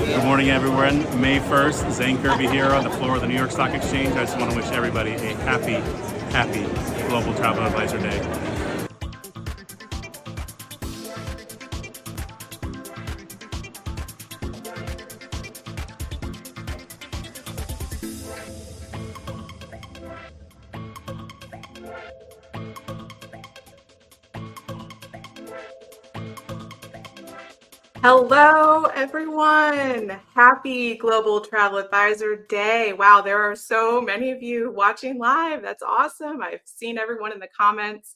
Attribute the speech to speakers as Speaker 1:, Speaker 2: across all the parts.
Speaker 1: Good morning, everyone. May 1st, Zane Kirby here on the floor of the New York Stock Exchange. I just want to wish everybody a happy Global Travel Advisor Day.
Speaker 2: Hello, everyone. Happy Global Travel Advisor Day. Wow, there are so many of you watching live. That's awesome. I've seen everyone in the comments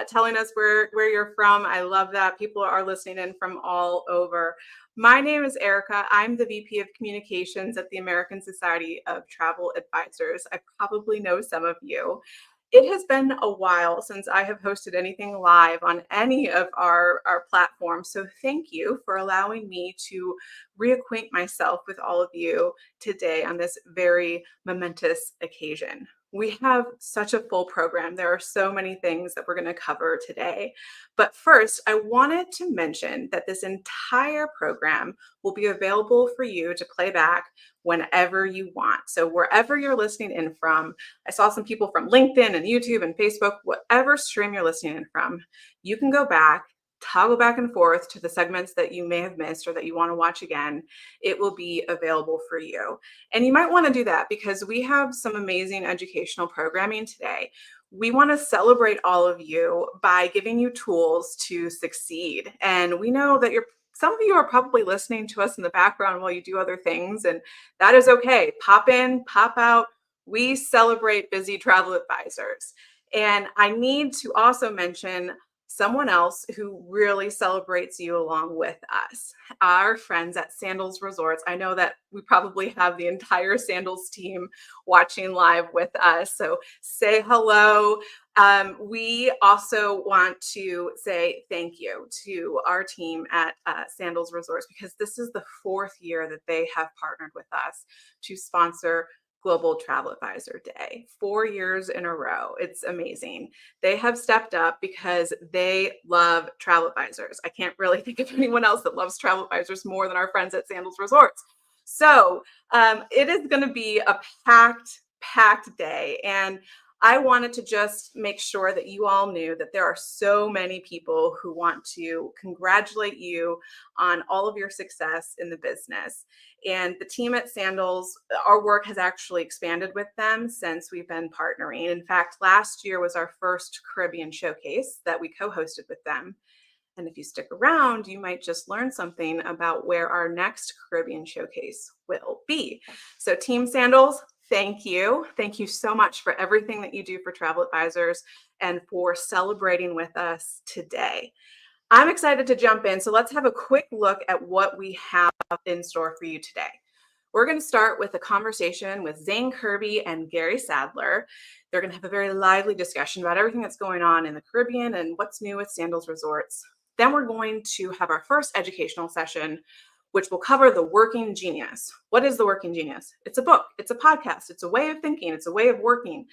Speaker 2: telling us where you're from. I love that. People are listening in from all over. My name is Erica. I'm the VP of Communications at the American Society of Travel Advisors. I probably know some of you. It has been a while since I have hosted anything live on any of our platforms. So thank you for allowing me to reacquaint myself with all of you today on this very momentous occasion. We have such a full program. There are so many things that we're going to cover today. But first, I wanted to mention that this entire program will be available for you to play back whenever you want. So wherever you're listening in from, I saw some people from LinkedIn and YouTube and Facebook, whatever stream you're listening in from, you can go back, toggle back and forth to the segments that you may have missed or that you want to watch again. It will be available for you. And you might want to do that because we have some amazing educational programming today. We want to celebrate all of you by giving you tools to succeed. And we know that some of you are probably listening to us in the background while you do other things, and that is okay. Pop in, pop out. We celebrate busy travel advisors. And I need to also mention someone else who really celebrates you along with us, our friends at Sandals Resorts. I know that we probably have the entire Sandals team watching live with us, so say hello. We also want to say thank you to our team at Sandals Resorts because this is the 4th year that they have partnered with us to sponsor Global Travel Advisor Day, 4 years in a row. It's amazing. They have stepped up because they love travel advisors. I can't really think of anyone else that loves travel advisors more than our friends at Sandals Resorts. So it is going to be a packed day. And I wanted to just make sure that you all knew that there are so many people who want to congratulate you on all of your success in the business. And the team at Sandals, our work has actually expanded with them since we've been partnering. In fact, last year was our first Caribbean showcase that we co-hosted with them. And if you stick around, you might just learn something about where our next Caribbean showcase will be. So Team Sandals, thank you. Thank you so much for everything that you do for travel advisors and for celebrating with us today. I'm excited to jump in. So let's have a quick look at what we have in store for you today. We're going to start with a conversation with Zane Kirby and Gary Sadler. They're going to have a very lively discussion about everything that's going on in the Caribbean and what's new with Sandals Resorts. Then we're going to have our first educational session, which will cover the working genius. What is the working genius? It's a book, it's a podcast, it's a way of thinking, it's a way of working.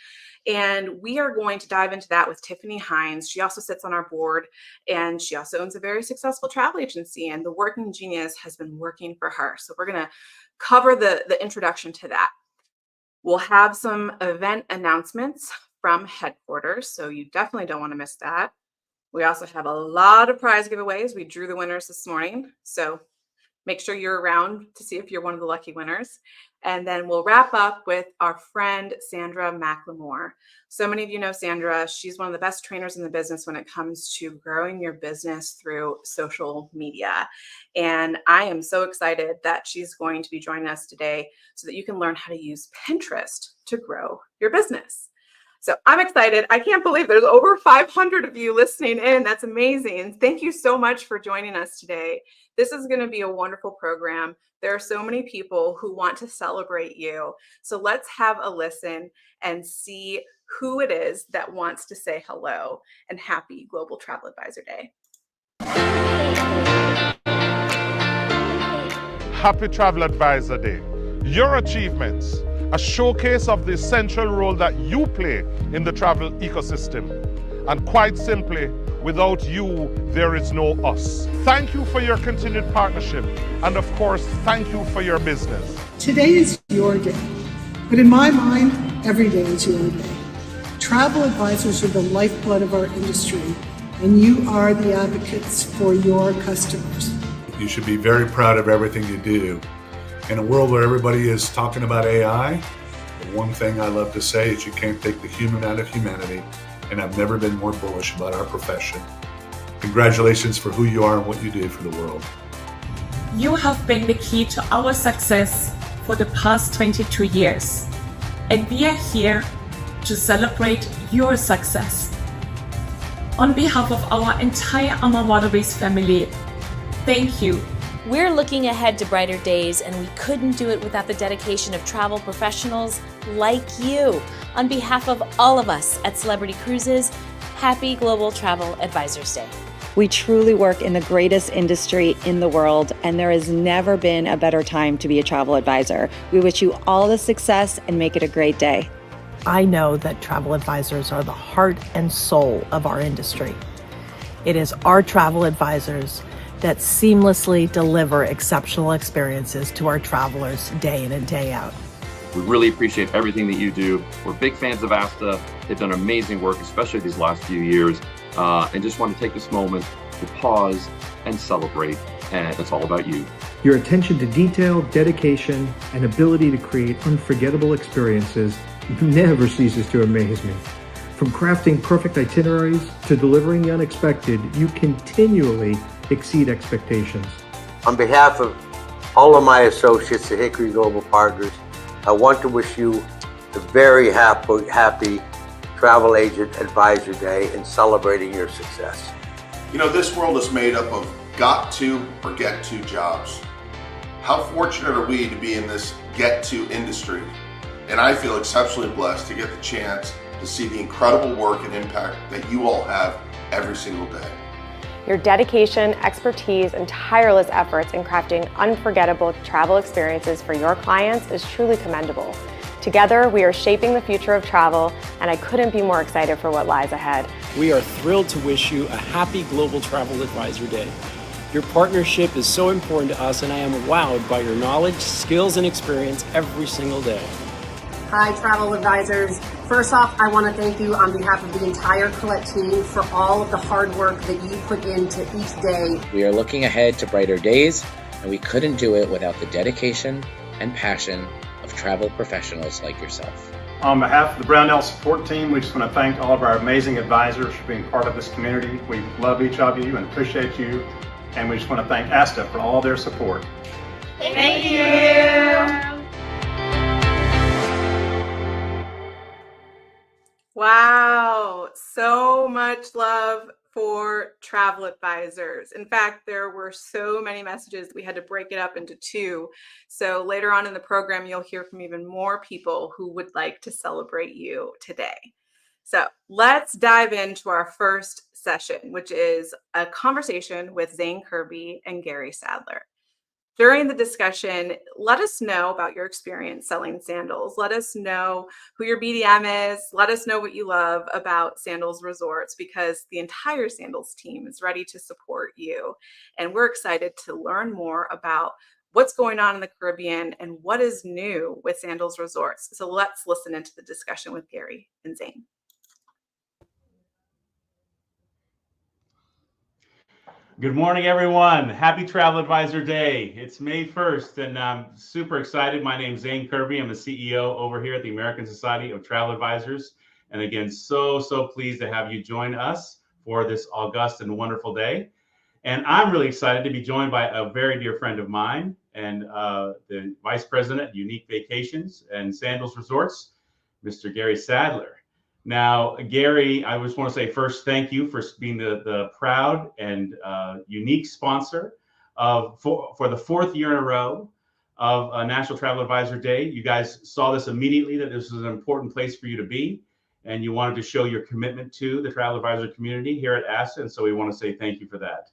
Speaker 2: And we are going to dive into that with Tiffany Hines. She also sits on our board and she also owns a very successful travel agency, and the working genius has been working for her. So we're gonna cover the introduction to that. We'll have some event announcements from headquarters, so you definitely don't wanna miss that. We also have a lot of prize giveaways. We drew the winners this morning, so make sure you're around to see if you're one of the lucky winners. And then we'll wrap up with our friend, Sandra McLemore. So many of you know Sandra. She's one of the best trainers in the business when it comes to growing your business through social media. And I am so excited that she's going to be joining us today so that you can learn how to use Pinterest to grow your business. So I'm excited. I can't believe there's over 500 of you listening in. That's amazing. Thank you so much for joining us today. This is going to be a wonderful program. There are so many people who want to celebrate you. So let's have a listen and see who it is that wants to say hello and happy Global Travel Advisor Day.
Speaker 3: Happy Travel Advisor Day. Your achievements, a showcase of the essential role that you play in the travel ecosystem. And quite simply, without you, there is no us. Thank you for your continued partnership. And of course, thank you for your business.
Speaker 4: Today is your day, but in my mind, every day is your day. Travel advisors are the lifeblood of our industry, and you are the advocates for your customers.
Speaker 5: You should be very proud of everything you do. In a world where everybody is talking about AI, the one thing I love to say is you can't take the human out of humanity, and I've never been more bullish about our profession. Congratulations for who you are and what you do for the world.
Speaker 6: You have been the key to our success for the past 22 years, and we are here to celebrate your success. On behalf of our entire Ama Waterways family, thank you.
Speaker 7: We're looking ahead to brighter days, and we couldn't do it without the dedication of travel professionals like you. On behalf of all of us at Celebrity Cruises, happy Global Travel Advisors Day.
Speaker 8: We truly work in the greatest industry in the world, and there has never been a better time to be a travel advisor. We wish you all the success and make it a great day.
Speaker 9: I know that travel advisors are the heart and soul of our industry. It is our travel advisors that seamlessly deliver exceptional experiences to our travelers day in and day out.
Speaker 10: We really appreciate everything that you do. We're big fans of ASTA. They've done amazing work, especially these last few years. And just want to take this moment to pause and celebrate. And it's all about you.
Speaker 11: Your attention to detail, dedication, and ability to create unforgettable experiences never ceases to amaze me. From crafting perfect itineraries to delivering the unexpected, you continually exceed expectations.
Speaker 12: On behalf of all of my associates at Hickory Global Partners, I want to wish you a very happy Travel Agent Advisor Day and celebrating your success.
Speaker 13: You know, this world is made up of got to or get to jobs. How fortunate are we to be in this get to industry? And I feel exceptionally blessed to get the chance to see the incredible work and impact that you all have every single day.
Speaker 14: Your dedication, expertise, and tireless efforts in crafting unforgettable travel experiences for your clients is truly commendable. Together, we are shaping the future of travel, and I couldn't be more excited for what lies ahead.
Speaker 15: We are thrilled to wish you a happy Global Travel Advisor Day. Your partnership is so important to us, and I am wowed by your knowledge, skills, and experience every single day.
Speaker 16: Hi, travel advisors. First off, I want to thank you on behalf of the entire Colette team for all of the hard work that you put into each day.
Speaker 17: We are looking ahead to brighter days, and we couldn't do it without the dedication and passion of travel professionals like yourself.
Speaker 18: On behalf of the Brownell support team, we just want to thank all of our amazing advisors for being part of this community. We love each of you and appreciate you, and we just want to thank ASTA for all their support.
Speaker 2: Thank you. Wow, so much love for travel advisors. In fact, there were so many messages we had to break it up into two. So later on in the program, you'll hear from even more people who would like to celebrate you today. So let's dive into our first session, which is a conversation with Zane Kirby and Gary Sadler. During the discussion, let us know about your experience selling sandals. Let us know who your BDM is. Let us know what you love about Sandals Resorts, because the entire Sandals team is ready to support you. And we're excited to learn more about what's going on in the Caribbean and what is new with Sandals Resorts. So let's listen into the discussion with Gary and Zane.
Speaker 1: Good morning, everyone. Happy Travel Advisor Day. It's May 1st, and I'm super excited. My name's Zane Kirby. I'm the CEO over here at the American Society of Travel Advisors. And again, so pleased to have you join us for this august and wonderful day. And I'm really excited to be joined by a very dear friend of mine and the Vice President, Unique Vacations and Sandals Resorts, Mr. Gary Sadler. Now, Gary, I just want to say first, thank you for being the proud and unique sponsor of for the fourth year in a row of National Travel Advisor Day. You guys saw this immediately, that this was an important place for you to be, and you wanted to show your commitment to the travel advisor community here at ASTA, and so we want to say thank you for that.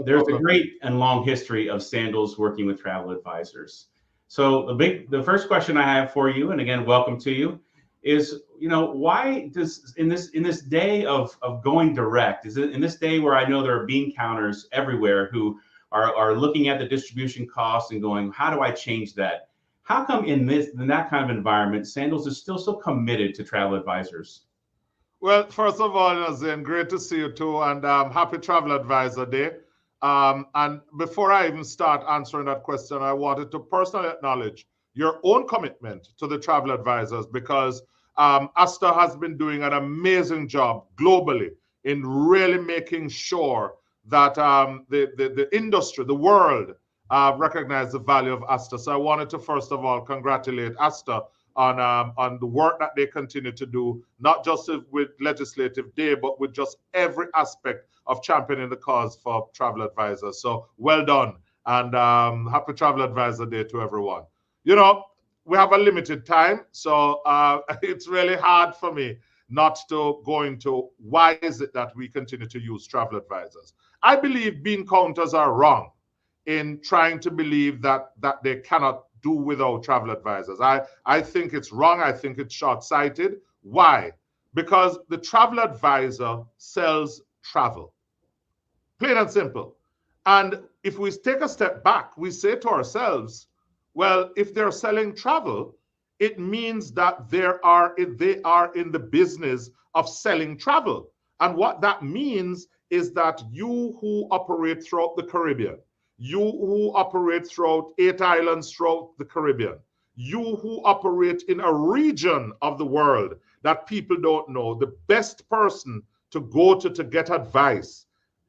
Speaker 1: There's a great and long history of Sandals working with travel advisors. So the first question I have for you, and again, welcome to you, is, you know, why does in this day of going direct, is it in this day where I know there are bean counters everywhere who are looking at the distribution costs and going, how do I change that? How come in that kind of environment, Sandals is still so committed to travel advisors?
Speaker 3: Well, first of all, Zane, great to see you too, and happy Travel Advisor Day. And before I even start answering that question, I wanted to personally acknowledge your own commitment to the travel advisors, because ASTA has been doing an amazing job globally in really making sure that the industry, the world, recognize the value of ASTA. So I wanted to first of all congratulate ASTA on the work that they continue to do, not just with Legislative Day, but with just every aspect of championing the cause for travel advisors. So well done, and happy Travel Advisor Day to everyone. You know, we have a limited time, so it's really hard for me not to go into why is it that we continue to use travel advisors. I believe bean counters are wrong in trying to believe that they cannot do without travel advisors. I think it's wrong. I think it's short-sighted. Why? Because the travel advisor sells travel. Plain and simple. And if we take a step back, we say to ourselves, well, if they're selling travel, it means that they are in the business of selling travel. And what that means is that you who operate throughout the Caribbean, you who operate throughout 8 islands throughout the Caribbean, you who operate in a region of the world that people don't know, the best person to go to get advice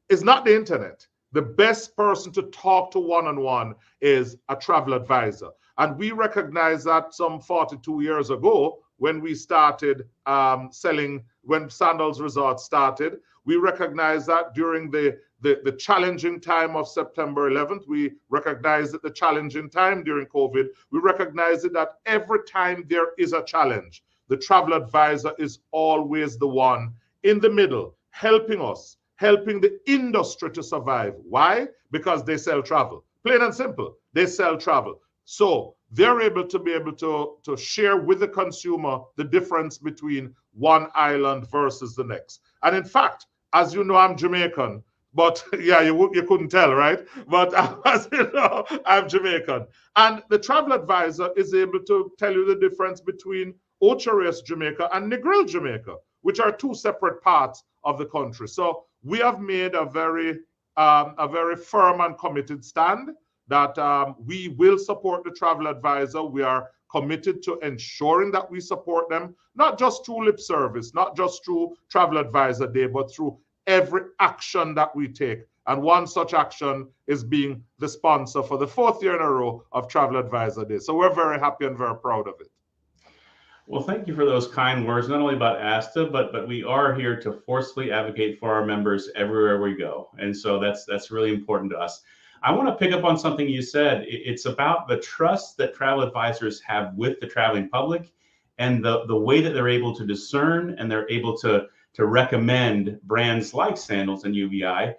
Speaker 3: is not the internet. The best person to talk to one-on-one is a travel advisor. And we recognize that some 42 years ago, when we started selling, when Sandals Resort started, we recognized that during the challenging time of September 11th, we recognized that the challenging time during COVID, we recognized that every time there is a challenge, the travel advisor is always the one in the middle, helping us, helping the industry to survive. Why? Because they sell travel. Plain and simple, they sell travel. So they're able to share with the consumer the difference between one island versus the next. And in fact, as you know, I'm Jamaican, but yeah, you couldn't tell, right? But as you know, I'm Jamaican. And the travel advisor is able to tell you the difference between Ocho Rios, Jamaica and Negril, Jamaica, which are 2 separate parts of the country. So we have made a very firm and committed stand that we will support the travel advisor. We are committed to ensuring that we support them, not just through lip service, not just through Travel Advisor Day, but through every action that we take. And one such action is being the sponsor for the 4th year in a row of Travel Advisor Day. So we're very happy and very proud of it.
Speaker 1: Well, thank you for those kind words, not only about ASTA, but we are here to forcefully advocate for our members everywhere we go. And so that's really important to us. I want to pick up on something you said. It's about the trust that travel advisors have with the traveling public and the way that they're able to discern and they're able to recommend brands like Sandals and UVI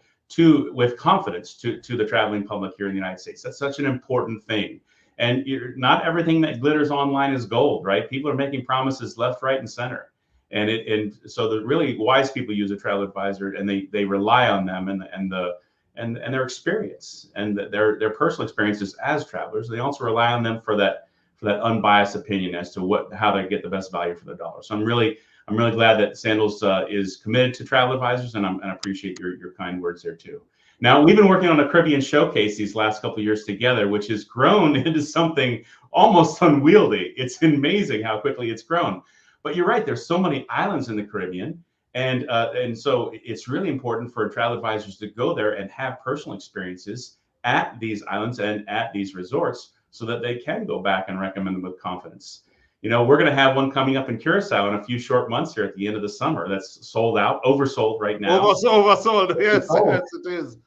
Speaker 1: with confidence to the traveling public here in the United States. That's such an important thing. And not everything that glitters online is gold, right? People are making promises left, right, and center. And so the really wise people use a travel advisor and they rely on them and their experience and their personal experiences as travelers. They also rely on them for that unbiased opinion as to how to get the best value for their dollar. So I'm really glad that Sandals is committed to travel advisors, and I appreciate your kind words there too. Now, we've been working on a Caribbean showcase these last couple of years together, which has grown into something almost unwieldy. It's amazing how quickly it's grown. But you're right, there's so many islands in the Caribbean. And so it's really important for travel advisors to go there and have personal experiences at these islands and at these resorts so that they can go back and recommend them with confidence. You know, we're going to have one coming up in Curacao in a few short months here at the end of the summer. That's sold out, oversold right now.
Speaker 3: Oversold, yes, yes, it is.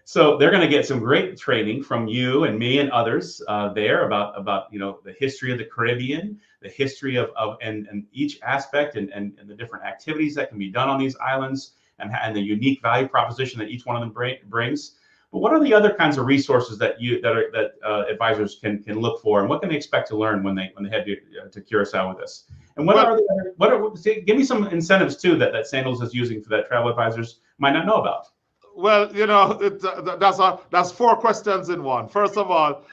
Speaker 1: So they're going to get some great training from you and me and others there about the history of the Caribbean, the history of each aspect and the different activities that can be done on these islands and the unique value proposition that each one of them brings. But what are the other kinds of resources that advisors can look for, and what can they expect to learn when they head to Curacao with us? And give me some incentives too that Sandals is using for that travel advisors might not know about.
Speaker 3: Well, you know, that's 4 questions in one. First of all,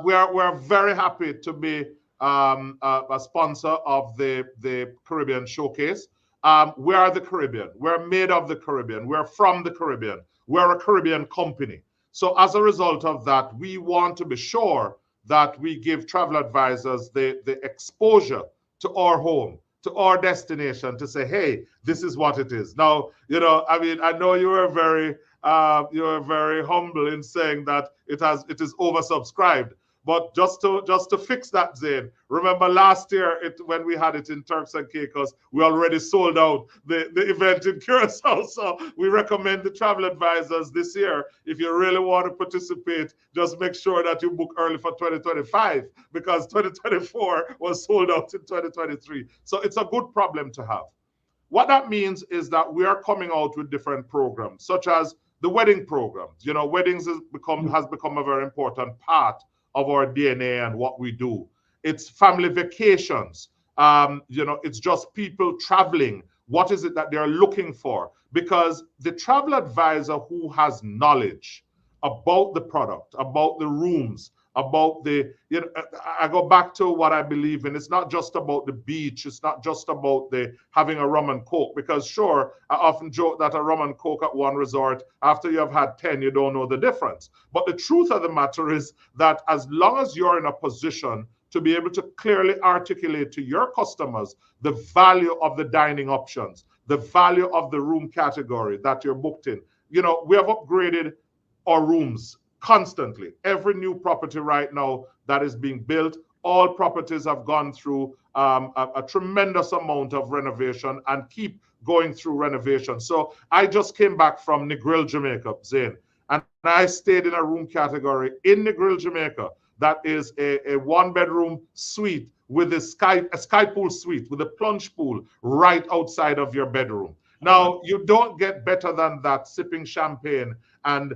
Speaker 3: we're very happy to be a sponsor of the Caribbean Showcase. We are the Caribbean. We're made of the Caribbean. We're from the Caribbean. We're a Caribbean company. So as a result of that, we want to be sure that we give travel advisors the exposure to our home, to our destination, to say, hey, this is what it is. Now, you know, I mean, I know you are very humble in saying that it is oversubscribed. But just to fix that, Zane, remember last year when we had it in Turks and Caicos, we already sold out the event in Curacao. So we recommend the travel advisors this year, if you really want to participate, just make sure that you book early for 2025, because 2024 was sold out in 2023. So it's a good problem to have. What that means is that we are coming out with different programs, such as the wedding programs. You know, weddings has become a very important part of our DNA and what we do. It's family vacations. It's just people traveling. What is it that they're looking for? Because the travel advisor who has knowledge about the product, about the rooms, about I go back to what I believe in. It's not just about the beach. It's not just about having a rum and coke, because sure, I often joke that a rum and coke at one resort, after you have had 10, you don't know the difference. But the truth of the matter is that as long as you're in a position to be able to clearly articulate to your customers the value of the dining options, the value of the room category that you're booked in. We have upgraded our rooms constantly. Every new property right now that is being built, all properties have gone through a tremendous amount of renovation and keep going through renovation. So I just came back from Negril, Jamaica, Zane, and I stayed in a room category in Negril, Jamaica that is a one-bedroom suite with a sky pool suite with a plunge pool right outside of your bedroom. Now, you don't get better than that sipping champagne and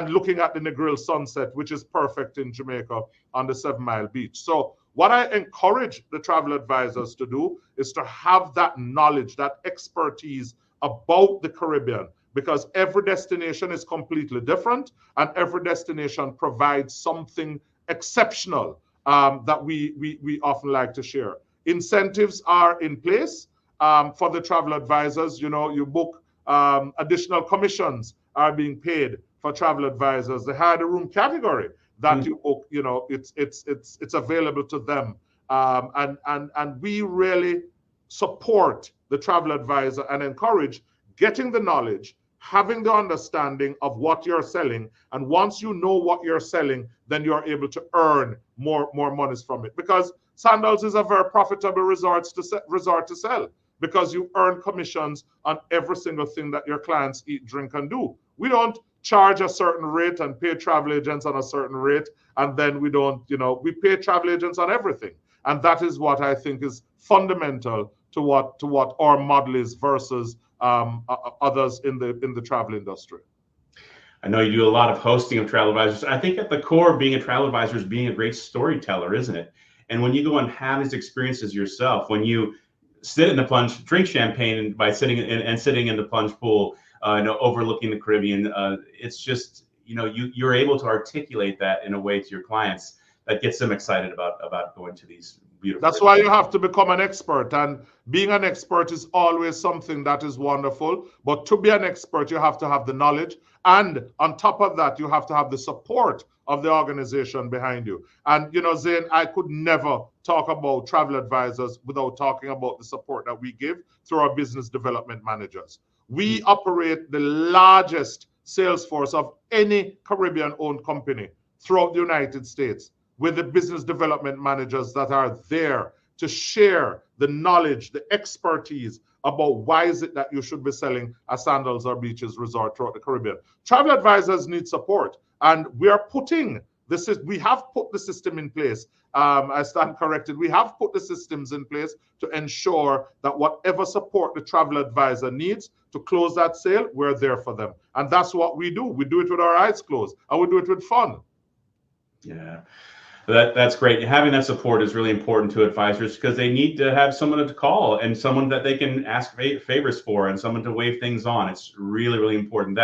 Speaker 3: looking at the Negril sunset, which is perfect in Jamaica on the 7 Mile Beach. So what I encourage the travel advisors to do is to have that knowledge, that expertise about the Caribbean, because every destination is completely different and every destination provides something exceptional that we often like to share. Incentives are in place for the travel advisors. You book, additional commissions are being paid for travel advisors. They had a room category that you book, it's available to them. And we really support the travel advisor and encourage getting the knowledge, having the understanding of what you're selling. And once you know what you're selling, then you're able to earn more monies from it. Because Sandals is a very profitable resort to sell, because you earn commissions on every single thing that your clients eat, drink, and do. We don't charge a certain rate and pay travel agents on a certain rate, and then we don't, we pay travel agents on everything. And that is what I think is fundamental to what our model is versus others in the travel industry.
Speaker 1: I know you do a lot of hosting of travel advisors. I think at the core of being a travel advisor is being a great storyteller, isn't it? And when you go and have these experiences yourself, when you sit in the plunge, drink champagne by sitting in the plunge pool, overlooking the Caribbean, it's just, you're able to articulate that in a way to your clients that gets them excited about going to these beautiful.
Speaker 3: That's why you have to become an expert, and being an expert is always something that is wonderful. But to be an expert, you have to have the knowledge, and on top of that, you have to have the support of the organization behind you. And Zane, I could never talk about travel advisors without talking about the support that we give through our business development managers. We operate the largest sales force of any Caribbean-owned company throughout the United States, with the business development managers that are there to share the knowledge, the expertise about why is it that you should be selling a Sandals or Beaches resort throughout the Caribbean. Travel advisors need support, and we have put the system in place. I stand corrected. We have put the systems in place to ensure that whatever support the travel advisor needs to close that sale, we're there for them. And that's what we do. We do it with our eyes closed, and we do it with fun.
Speaker 1: Yeah. That's great. Having that support is really important to advisors, because they need to have someone to call and someone that they can ask favors for and someone to wave things on. It's really, really important.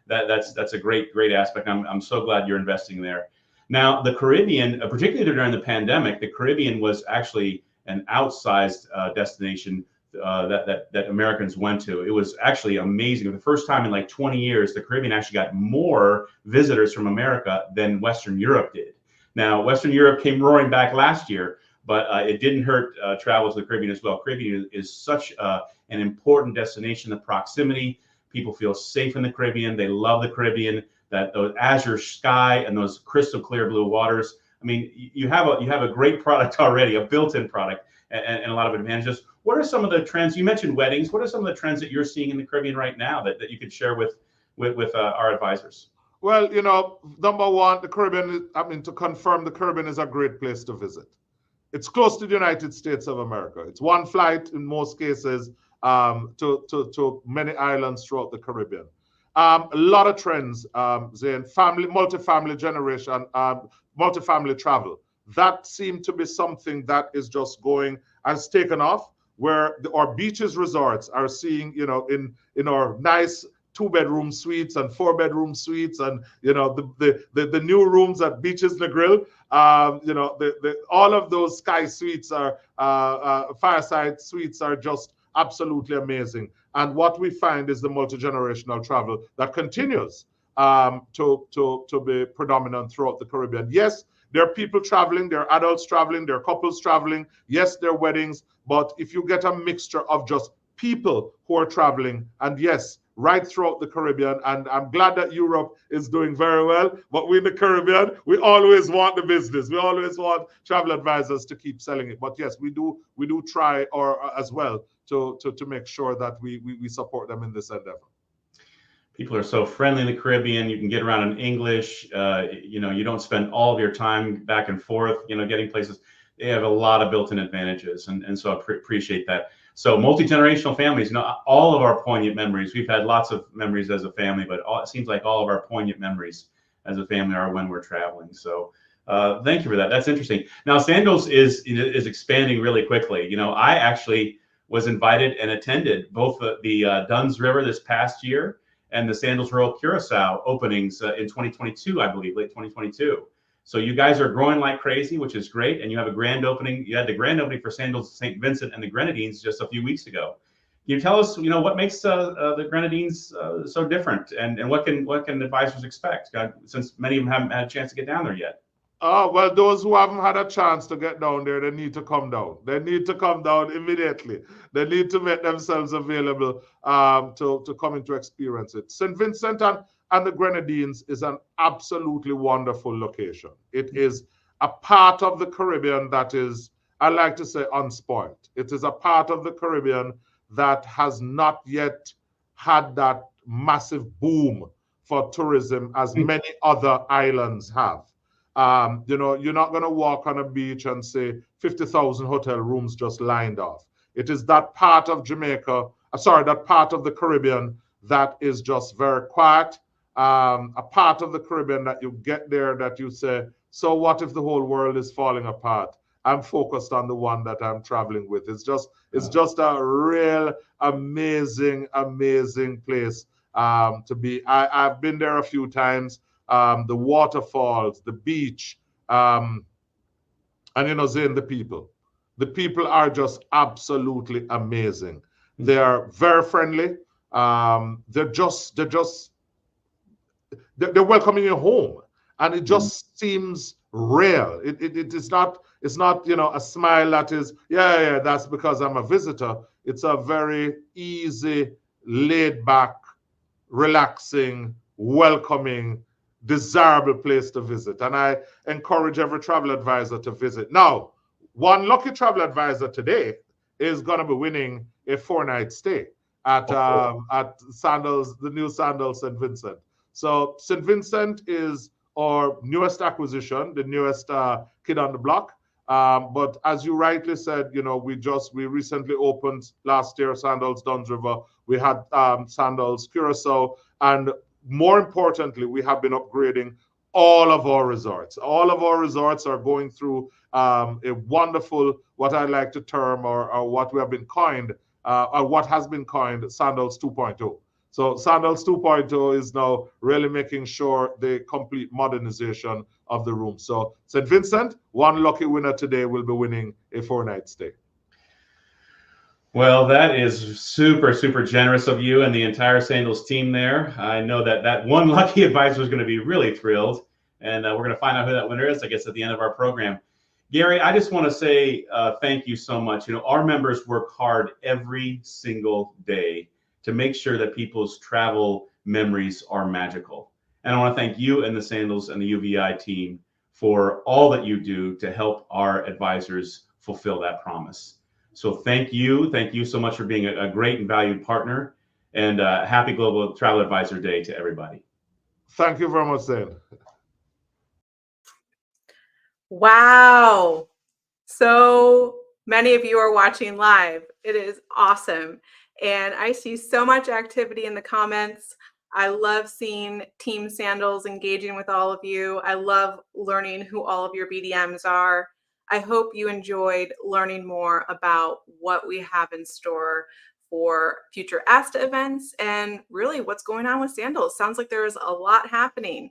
Speaker 1: That's a great aspect. I'm so glad you're investing there. Now, the Caribbean, particularly during the pandemic, the Caribbean was actually an outsized destination that Americans went to. It was actually amazing. For the first time in like 20 years, the Caribbean actually got more visitors from America than Western Europe did. Now, Western Europe came roaring back last year, but it didn't hurt travel to the Caribbean as well. Caribbean is such an important destination. The proximity, people feel safe in the Caribbean. They love the Caribbean. That those azure sky and those crystal clear blue waters. I mean, you have a great product already, a built-in product, and a lot of advantages. What are some of the trends? You mentioned weddings. What are some of the trends that you're seeing in the Caribbean right now that you could share with our advisors?
Speaker 3: Well, number one, the Caribbean, to confirm, the Caribbean is a great place to visit. It's close to the United States of America. It's one flight in most cases to many islands throughout the Caribbean. A lot of trends, Zane, multifamily generation, multifamily travel. That seemed to be something that is just has taken off, where our beaches resorts are seeing, in our nice 2-bedroom suites and 4-bedroom suites, and the new rooms at Beaches the Grill. All of those sky suites are fireside suites are just absolutely amazing. And what we find is the multi-generational travel that continues to be predominant throughout the Caribbean. Yes, there are people traveling, there are adults traveling, there are couples traveling. Yes, there are weddings, but if you get a mixture of just people who are traveling, and yes, right throughout the Caribbean, and I'm glad that Europe is doing very well, but we in the Caribbean, we always want the business. We always want travel advisors to keep selling it. But yes, we do try as well to make sure that we support them in this endeavor.
Speaker 1: People are so friendly in the Caribbean. You can get around in English. You don't spend all of your time back and forth, getting places. They have a lot of built-in advantages, and so I appreciate that. So multi-generational families, all of our poignant memories. We've had lots of memories as a family, but it seems like all of our poignant memories as a family are when we're traveling. So thank you for that. That's interesting. Now Sandals is expanding really quickly. I actually was invited and attended both the Dunn's River this past year and the Sandals Royal Curacao openings in 2022, I believe, late 2022. So you guys are growing like crazy, which is great. And you have a grand opening. You had the grand opening for Sandals St. Vincent and the Grenadines just a few weeks ago. Can you tell us, what makes the Grenadines so different, and what can advisors expect, since many of them haven't had a chance to get down there yet?
Speaker 3: Well, those who haven't had a chance to get down there, they need to come down. They need to come down immediately. They need to make themselves available to come in to experience it. St. Vincent and the Grenadines is an absolutely wonderful location. It is a part of the Caribbean that is, I like to say, unspoiled. It is a part of the Caribbean that has not yet had that massive boom for tourism as many other islands have. You're not going to walk on a beach and say 50,000 hotel rooms just lined off. It is that part of that part of the Caribbean that is just very quiet. A part of the Caribbean that you get there that you say, so what if the whole world is falling apart? I'm focused on the one that I'm traveling with. It's just a real amazing place to be. I've been there a few times. The waterfalls, the beach, and Zane, the people. The people are just absolutely amazing. They are very friendly. They're welcoming you home, and it just seems real. It's not a smile that is that's because I'm a visitor. It's a very easy, laid back, relaxing, welcoming, desirable place to visit. And I encourage every travel advisor to visit. Now, one lucky travel advisor today is going to be winning a 4-night stay at Sandals, the new Sandals St. Vincent. So St. Vincent is our newest acquisition, the newest kid on the block. But as you rightly said, we recently opened last year Sandals Dunn's River. We had Sandals Curacao, and more importantly, we have been upgrading all of our resorts. All of our resorts are going through a wonderful, what I like to term, or what we have been coined, or what has been coined, Sandals 2.0. So Sandals 2.0 is now really making sure the complete modernization of the room. So St. Vincent, one lucky winner today will be winning a 4-night stay.
Speaker 1: Well, that is super, super generous of you and the entire Sandals team there. I know that one lucky advisor is going to be really thrilled, and we're going to find out who that winner is, I guess, at the end of our program. Gary, I just want to say thank you so much. Our members work hard every single day to make sure that people's travel memories are magical. And I want to thank you and the Sandals and the UVI team for all that you do to help our advisors fulfill that promise. So thank you so much for being a great and valued partner, and happy Global Travel Advisor Day to everybody.
Speaker 3: Thank you very much, Zane.
Speaker 2: Wow. So many of you are watching live. It is awesome. And I see so much activity in the comments. I love seeing Team Sandals engaging with all of you. I love learning who all of your BDMs are. I hope you enjoyed learning more about what we have in store for future ASTA events and really what's going on with Sandals. Sounds like there's a lot happening.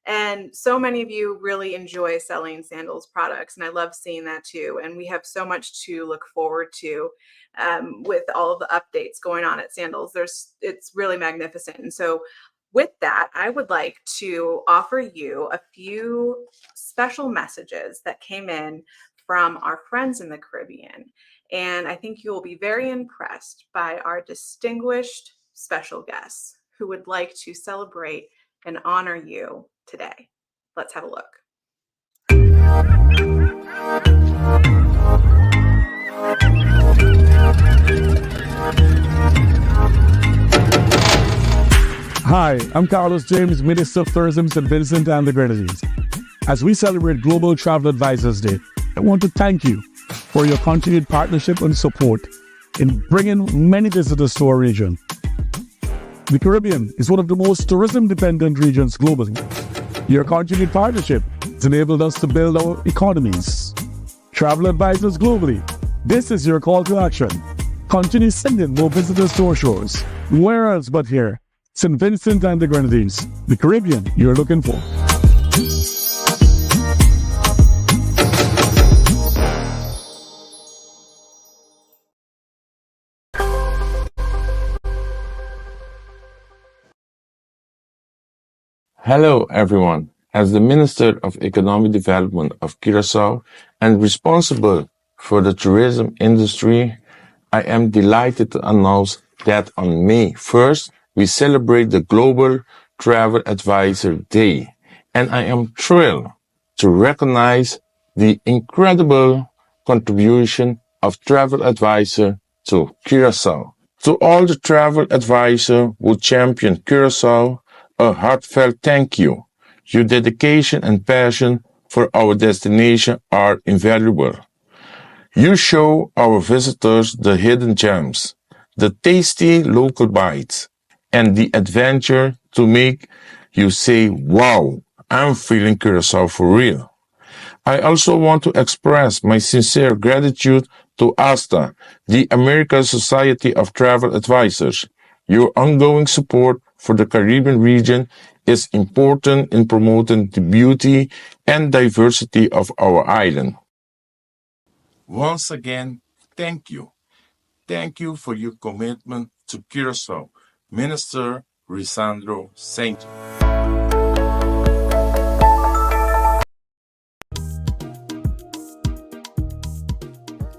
Speaker 2: And so many of you really enjoy selling Sandals products, and I love seeing that too. And we have so much to look forward to with all of the updates going on at Sandals. It's really magnificent. And so with that, I would like to offer you a few special messages that came in from our friends in the Caribbean. And I think you will be very impressed by our distinguished special guests who would like to celebrate and honor you today. Let's have a look.
Speaker 19: Hi, I'm Carlos James, Minister of Tourism, St. Vincent and the Grenadines. As we celebrate Global Travel Advisors Day, I want to thank you for your continued partnership and support in bringing many visitors to our region. The Caribbean is one of the most tourism-dependent regions globally. Your continued partnership has enabled us to build our economies. Travel advisors globally, this is your call to action. Continue sending more visitors to our shores. Where else but here? St. Vincent and the Grenadines, the Caribbean you're looking for.
Speaker 20: Hello, everyone. As the Minister of Economic Development of Curaçao and responsible for the tourism industry, I am delighted to announce that on May 1st, we celebrate the Global Travel Advisor Day, and I am thrilled to recognize the incredible contribution of travel advisor to Curaçao. To all the travel advisors who champion Curaçao, a heartfelt thank you. Your dedication and passion for our destination are invaluable. You show our visitors the hidden gems, the tasty local bites, and the adventure to make you say, wow, I'm feeling Curaçao for real. I also want to express my sincere gratitude to ASTA, the American Society of Travel Advisors. Your ongoing support for the Caribbean region is important in promoting the beauty and diversity of our island. Once again, thank you. Thank you for your commitment to Curaçao. Minister Risandro Saint.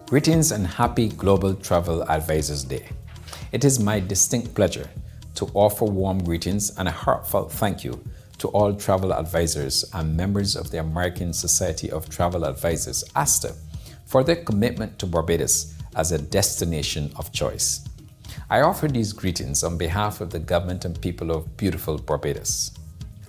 Speaker 21: Greetings and happy Global Travel Advisors Day. It is my distinct pleasure to offer warm greetings and a heartfelt thank you to all travel advisors and members of the American Society of Travel Advisors, ASTA, for their commitment to Barbados as a destination of choice. I offer these greetings on behalf of the government and people of beautiful Barbados.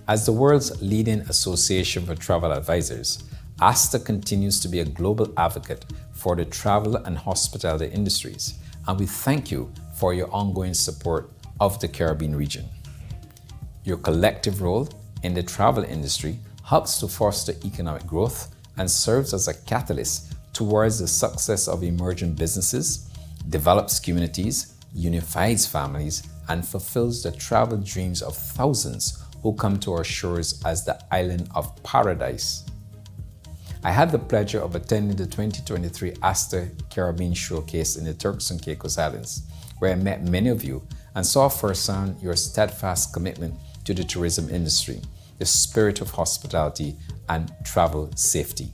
Speaker 21: As the world's leading association for travel advisors, ASTA continues to be a global advocate for the travel and hospitality industries, and we thank you for your ongoing support of the Caribbean region. Your collective role in the travel industry helps to foster economic growth and serves as a catalyst towards the success of emerging businesses, develops communities, unifies families, and fulfills the travel dreams of thousands who come to our shores as the island of paradise. I had the pleasure of attending the 2023 ASTA Caribbean Showcase in the Turks and Caicos Islands, where I met many of you and saw firsthand your steadfast commitment to the tourism industry, the spirit of hospitality, and travel safety.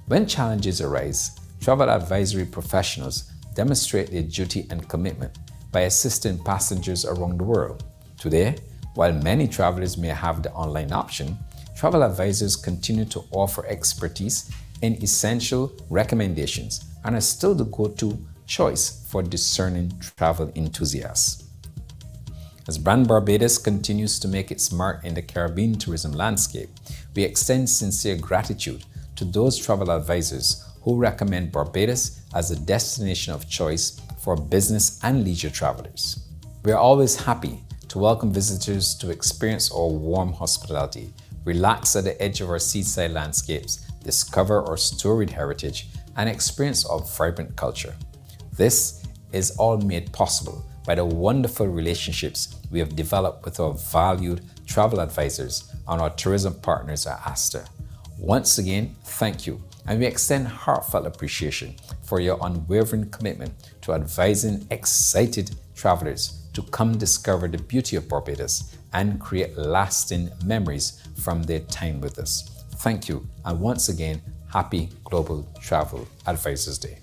Speaker 21: When challenges arise, travel advisory professionals demonstrate their duty and commitment by assisting passengers around the world. Today, while many travelers may have the online option, travel advisors continue to offer expertise in essential recommendations and are still the go-to choice for discerning travel enthusiasts. As Brand Barbados continues to make its mark in the Caribbean tourism landscape, we extend sincere gratitude to those travel advisors who recommend Barbados as a destination of choice for business and leisure travelers. We are always happy to welcome visitors to experience our warm hospitality, relax at the edge of our seaside landscapes, discover our storied heritage, and experience our vibrant culture. This is all made possible by the wonderful relationships we have developed with our valued travel advisors and our tourism partners at ASTA. Once again, thank you, and we extend heartfelt appreciation for your unwavering commitment to advising excited travelers to come discover the beauty of Barbados and create lasting memories from their time with us. Thank you, and once again, happy Global Travel Advisors Day.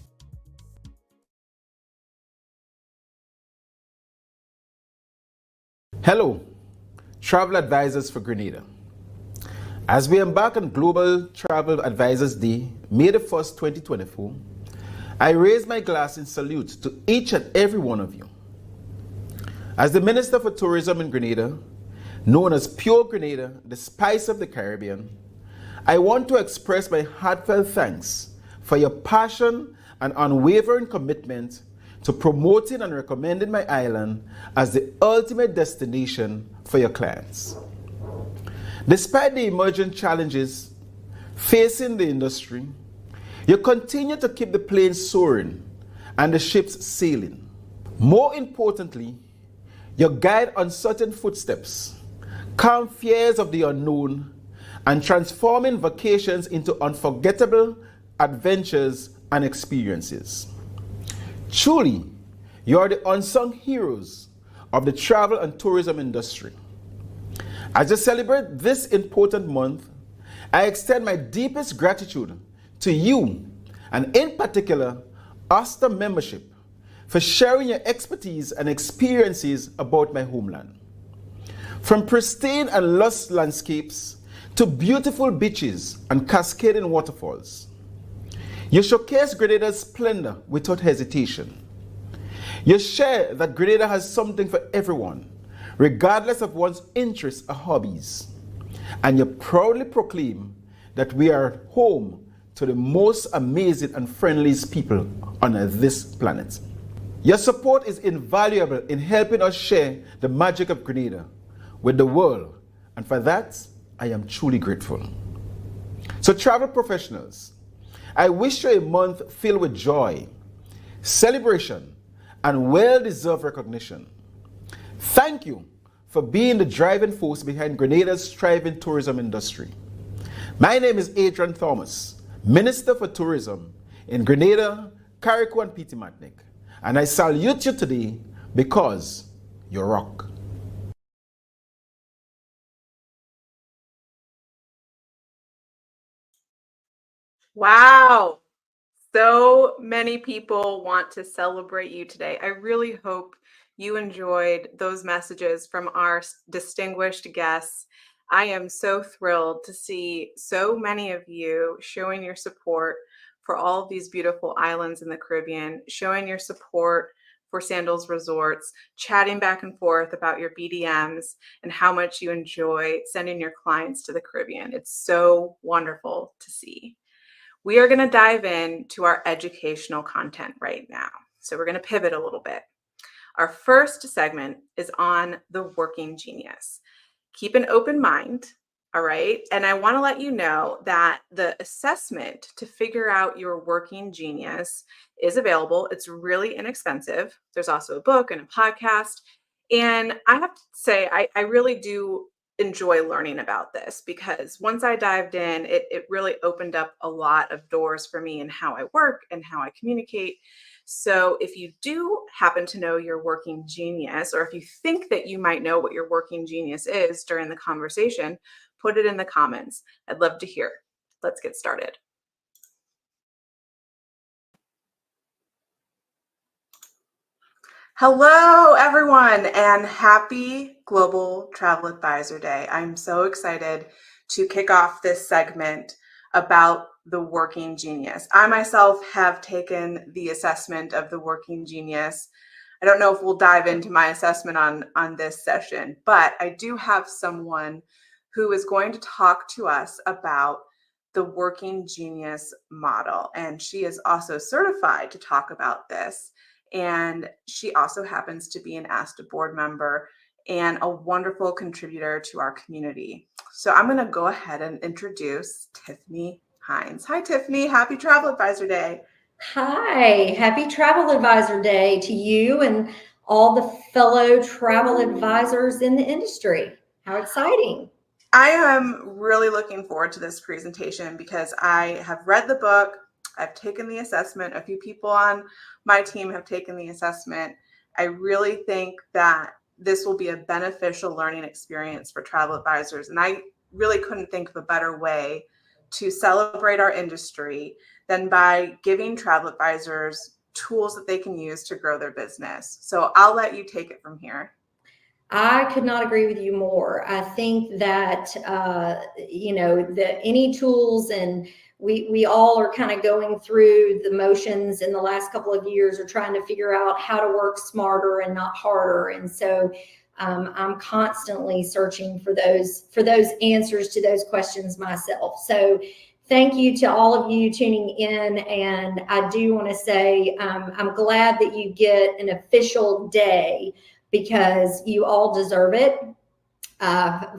Speaker 4: Hello, travel advisors for Grenada. As we embark on Global Travel Advisors Day, May the 1st, 2024, I raise my glass in salute to each and every one of you. As the Minister for Tourism in Grenada, known as Pure Grenada, the spice of the Caribbean, I want to express my heartfelt thanks for your passion and unwavering commitment to promoting and recommending my island as the ultimate destination for your clients. Despite the emerging challenges facing the industry, you continue to keep the planes soaring and the ships sailing. More importantly, you guide uncertain footsteps, calm fears of the unknown, and transforming vacations into unforgettable adventures and experiences. Truly, you are the unsung heroes of the travel and tourism industry. As you celebrate this important month, I extend my deepest gratitude to you, and in particular, ASTA membership, for sharing your expertise and experiences about my homeland. From pristine and lush landscapes to beautiful beaches and cascading waterfalls, you showcase Grenada's splendor without hesitation. You share that Grenada has something for everyone, regardless of one's interests or hobbies. And you proudly proclaim that we are home to the most amazing and friendliest people on this planet. Your support is invaluable in helping us share the magic of Grenada with the world, and for that, I am truly grateful. So travel professionals, I wish you a month filled with joy, celebration, and well-deserved recognition. Thank you for being the driving force behind Grenada's thriving tourism industry. My name is Adrian Thomas, Minister for Tourism in Grenada, Carriacou, and Petit Martinique, and I salute you today because you rock.
Speaker 2: Wow. So many people want to celebrate you today. I really hope you enjoyed those messages from our distinguished guests. I am so thrilled to see so many of you showing your support for all of these beautiful islands in the Caribbean, showing your support for Sandals Resorts, chatting back and forth about your BDMs and how much you enjoy sending your clients to the Caribbean. It's so wonderful to see. We are going to dive into our educational content right now. So we're going to pivot a little bit. Our first segment is on the working genius. Keep an open mind, all right? And I want to let you know that the assessment to figure out your working genius is available. It's really inexpensive. There's also a book and a podcast. And I have to say, I really do enjoy learning about this because once I dived in, it really opened up a lot of doors for me in how I work and how I communicate. So if you do happen to know your working genius, or if you think that you might know what your working genius is during the conversation, put it in the comments. I'd love to hear. Let's get started. Hello, everyone, and happy Global Travel Advisor Day. I'm so excited to kick off this segment about the working genius. I myself have taken the assessment of the working genius. I don't know if we'll dive into my assessment on this session, but I do have someone who is going to talk to us about the working genius model, and she is also certified to talk about this. And she also happens to be an ASTA board member and a wonderful contributor to our community. So I'm going to go ahead and introduce Tiffany Hines. Hi, Tiffany. Happy Travel Advisor Day.
Speaker 5: Hi, happy Travel Advisor Day to you and all the fellow travel advisors in the industry. How exciting.
Speaker 2: I am really looking forward to this presentation because I have read the book. I've taken the assessment. A few people on my team have taken the assessment. I really think that this will be a beneficial learning experience for travel advisors. And I really couldn't think of a better way to celebrate our industry than by giving travel advisors tools that they can use to grow their business. So I'll let you take it from here.
Speaker 5: I could not agree with you more. I think that, any tools, and we all are kind of going through the motions in the last couple of years, are trying to figure out how to work smarter and not harder. And so I'm constantly searching for those answers to those questions myself. So thank you to all of you tuning in. And I do want to say I'm glad that you get an official day, because you all deserve it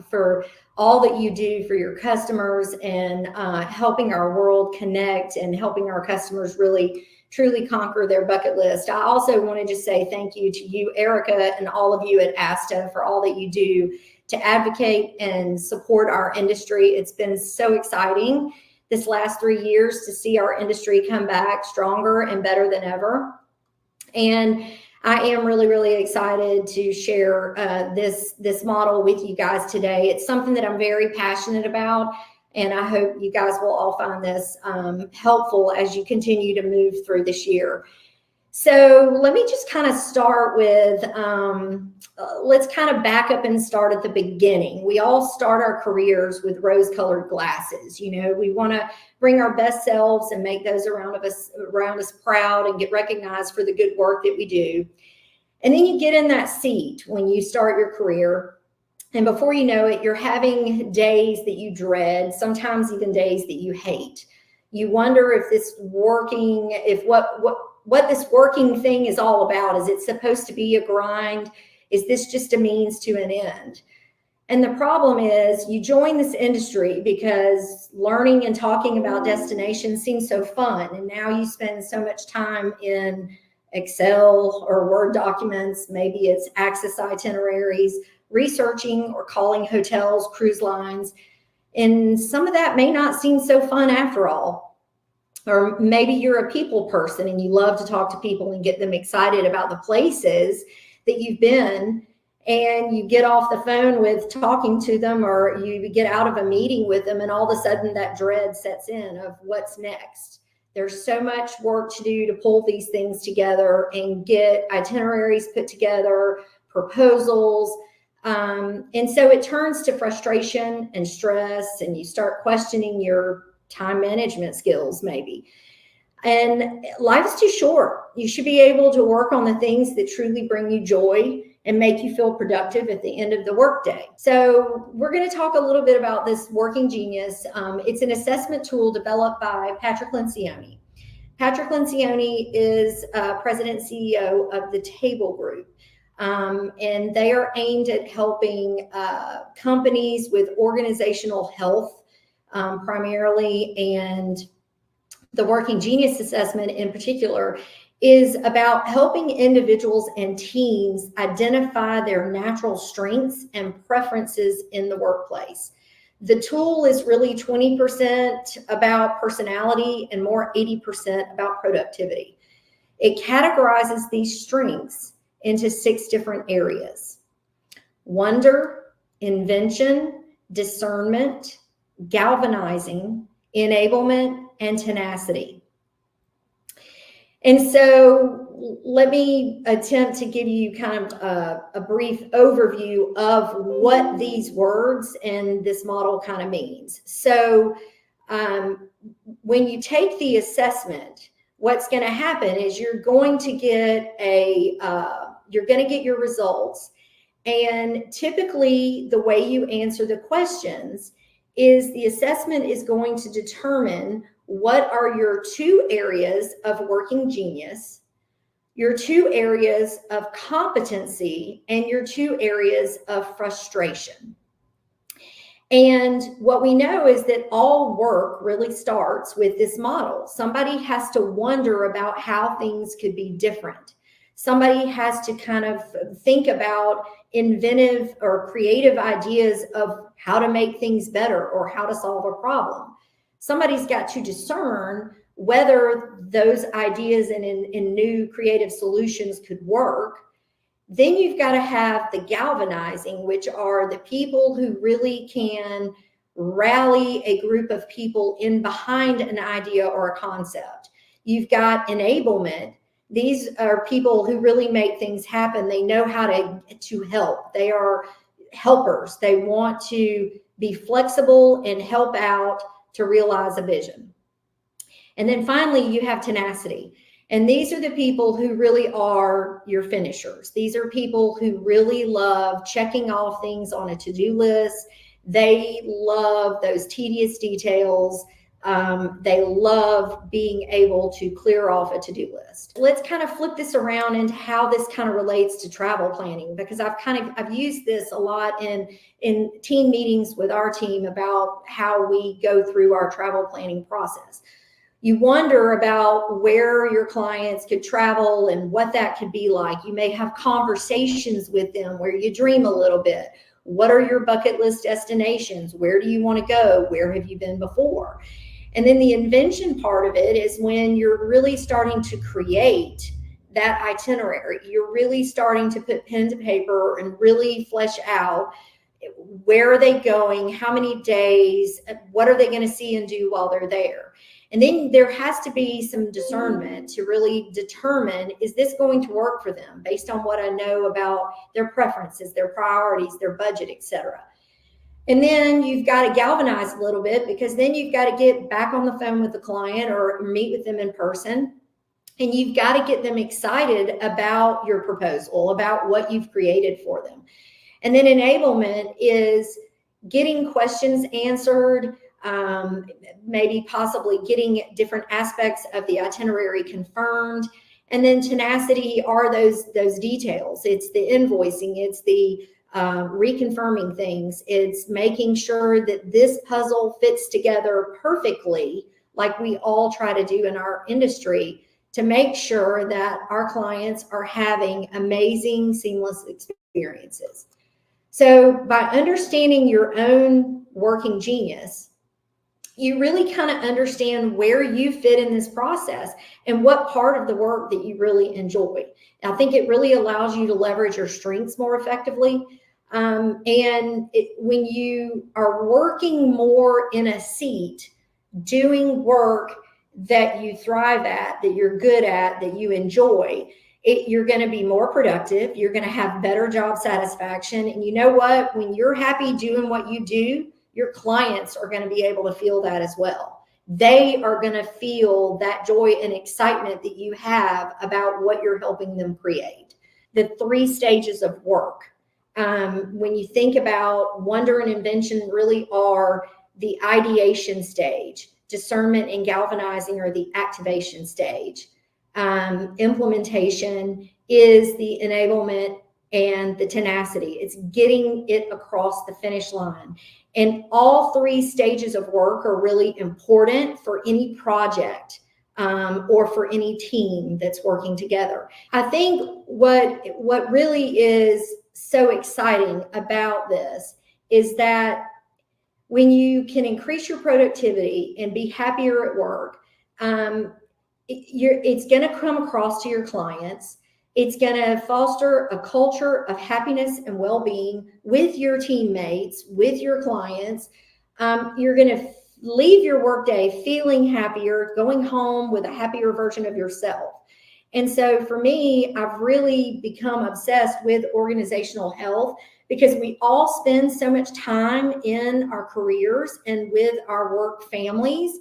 Speaker 5: for all that you do for your customers and helping our world connect and helping our customers really truly conquer their bucket list. I also want to just say thank you to you, Erica, and all of you at ASTA for all that you do to advocate and support our industry. It's been so exciting this last 3 years to see our industry come back stronger and better than ever. And I am really, really excited to share this model with you guys today. It's something that I'm very passionate about, and I hope you guys will all find this helpful as you continue to move through this year. So let me just kind of start with, let's kind of back up and start at the beginning. We all start our careers with rose-colored glasses. You know, we want to bring our best selves and make those around us proud and get recognized for the good work that we do. And then you get in that seat when you start your career, and before you know it, you're having days that you dread, sometimes even days that you hate. You wonder if this working, if what this working thing is all about. Is it supposed to be a grind? Is this just a means to an end? And the problem is you join this industry because learning and talking about destinations seems so fun. And now you spend so much time in Excel or Word documents. Maybe it's access itineraries, researching or calling hotels, cruise lines. And some of that may not seem so fun after all. Or maybe you're a people person and you love to talk to people and get them excited about the places that you've been, and you get off the phone with talking to them, or you get out of a meeting with them, and all of a sudden that dread sets in of what's next. There's so much work to do to pull these things together and get itineraries put together, proposals. And so it turns to frustration and stress, and you start questioning your time management skills maybe. And life is too short. You should be able to work on the things that truly bring you joy and make you feel productive at the end of the workday. So we're going to talk a little bit about this Working Genius. It's an assessment tool developed by Patrick Lencioni. Patrick Lencioni is President and CEO of the Table Group. And they are aimed at helping companies with organizational health primarily, and the Working Genius assessment in particular is about helping individuals and teams identify their natural strengths and preferences in the workplace. The tool is really 20% about personality and more 80% about productivity. It categorizes these strengths into 6 different areas: wonder, invention, discernment, galvanizing, enablement, and tenacity. And so let me attempt to give you kind of a brief overview of what these words and this model kind of means. So when you take the assessment, what's going to happen is you're going to get your results. And typically the way you answer the questions is the assessment is going to determine what are your 2 areas of working genius, your 2 areas of competency, and your 2 areas of frustration. And what we know is that all work really starts with this model. Somebody has to wonder about how things could be different. Somebody has to kind of think about inventive or creative ideas of how to make things better or how to solve a problem. Somebody's got to discern whether those ideas and new creative solutions could work. Then you've got to have the galvanizing, which are the people who really can rally a group of people in behind an idea or a concept. You've got enablement. These are people who really make things happen. They know how to help. They are helpers. They want to be flexible and help out to realize a vision. And then finally, you have tenacity. And these are the people who really are your finishers. These are people who really love checking off things on a to-do list. They love those tedious details. They love being able to clear off a to-do list. Let's kind of flip this around into how this kind of relates to travel planning, because I've used this a lot in team meetings with our team about how we go through our travel planning process. You wonder about where your clients could travel and what that could be like. You may have conversations with them where you dream a little bit. What are your bucket list destinations? Where do you want to go? Where have you been before? And then the invention part of it is when you're really starting to create that itinerary. You're really starting to put pen to paper and really flesh out where are they going, how many days, what are they going to see and do while they're there. And then there has to be some discernment to really determine, is this going to work for them based on what I know about their preferences, their priorities, their budget, etc. And then you've got to galvanize a little bit, because then you've got to get back on the phone with the client or meet with them in person. And you've got to get them excited about your proposal, about what you've created for them. And then enablement is getting questions answered, maybe possibly getting different aspects of the itinerary confirmed. And then tenacity are those details. It's the invoicing, it's the reconfirming things, it's making sure that this puzzle fits together perfectly, like we all try to do in our industry, to make sure that our clients are having amazing, seamless experiences. So by understanding your own working genius, you really kind of understand where you fit in this process and what part of the work that you really enjoy. I think it really allows you to leverage your strengths more effectively. When you are working more in a seat, doing work that you thrive at, that you're good at, that you enjoy, you're going to be more productive. You're going to have better job satisfaction. And you know what? When you're happy doing what you do, your clients are going to be able to feel that as well. They are going to feel that joy and excitement that you have about what you're helping them create. The 3 stages of work. When you think about wonder and invention, really are the ideation stage. Discernment and galvanizing are the activation stage. Implementation is the enablement and the tenacity. It's getting it across the finish line. And all 3 stages of work are really important for any project or for any team that's working together. I think what really is so exciting about this is that when you can increase your productivity and be happier at work, it's going to come across to your clients. It's going to foster a culture of happiness and well-being with your teammates, with your clients. You're going to leave your workday feeling happier, going home with a happier version of yourself. And so for me, I've really become obsessed with organizational health, because we all spend so much time in our careers and with our work families.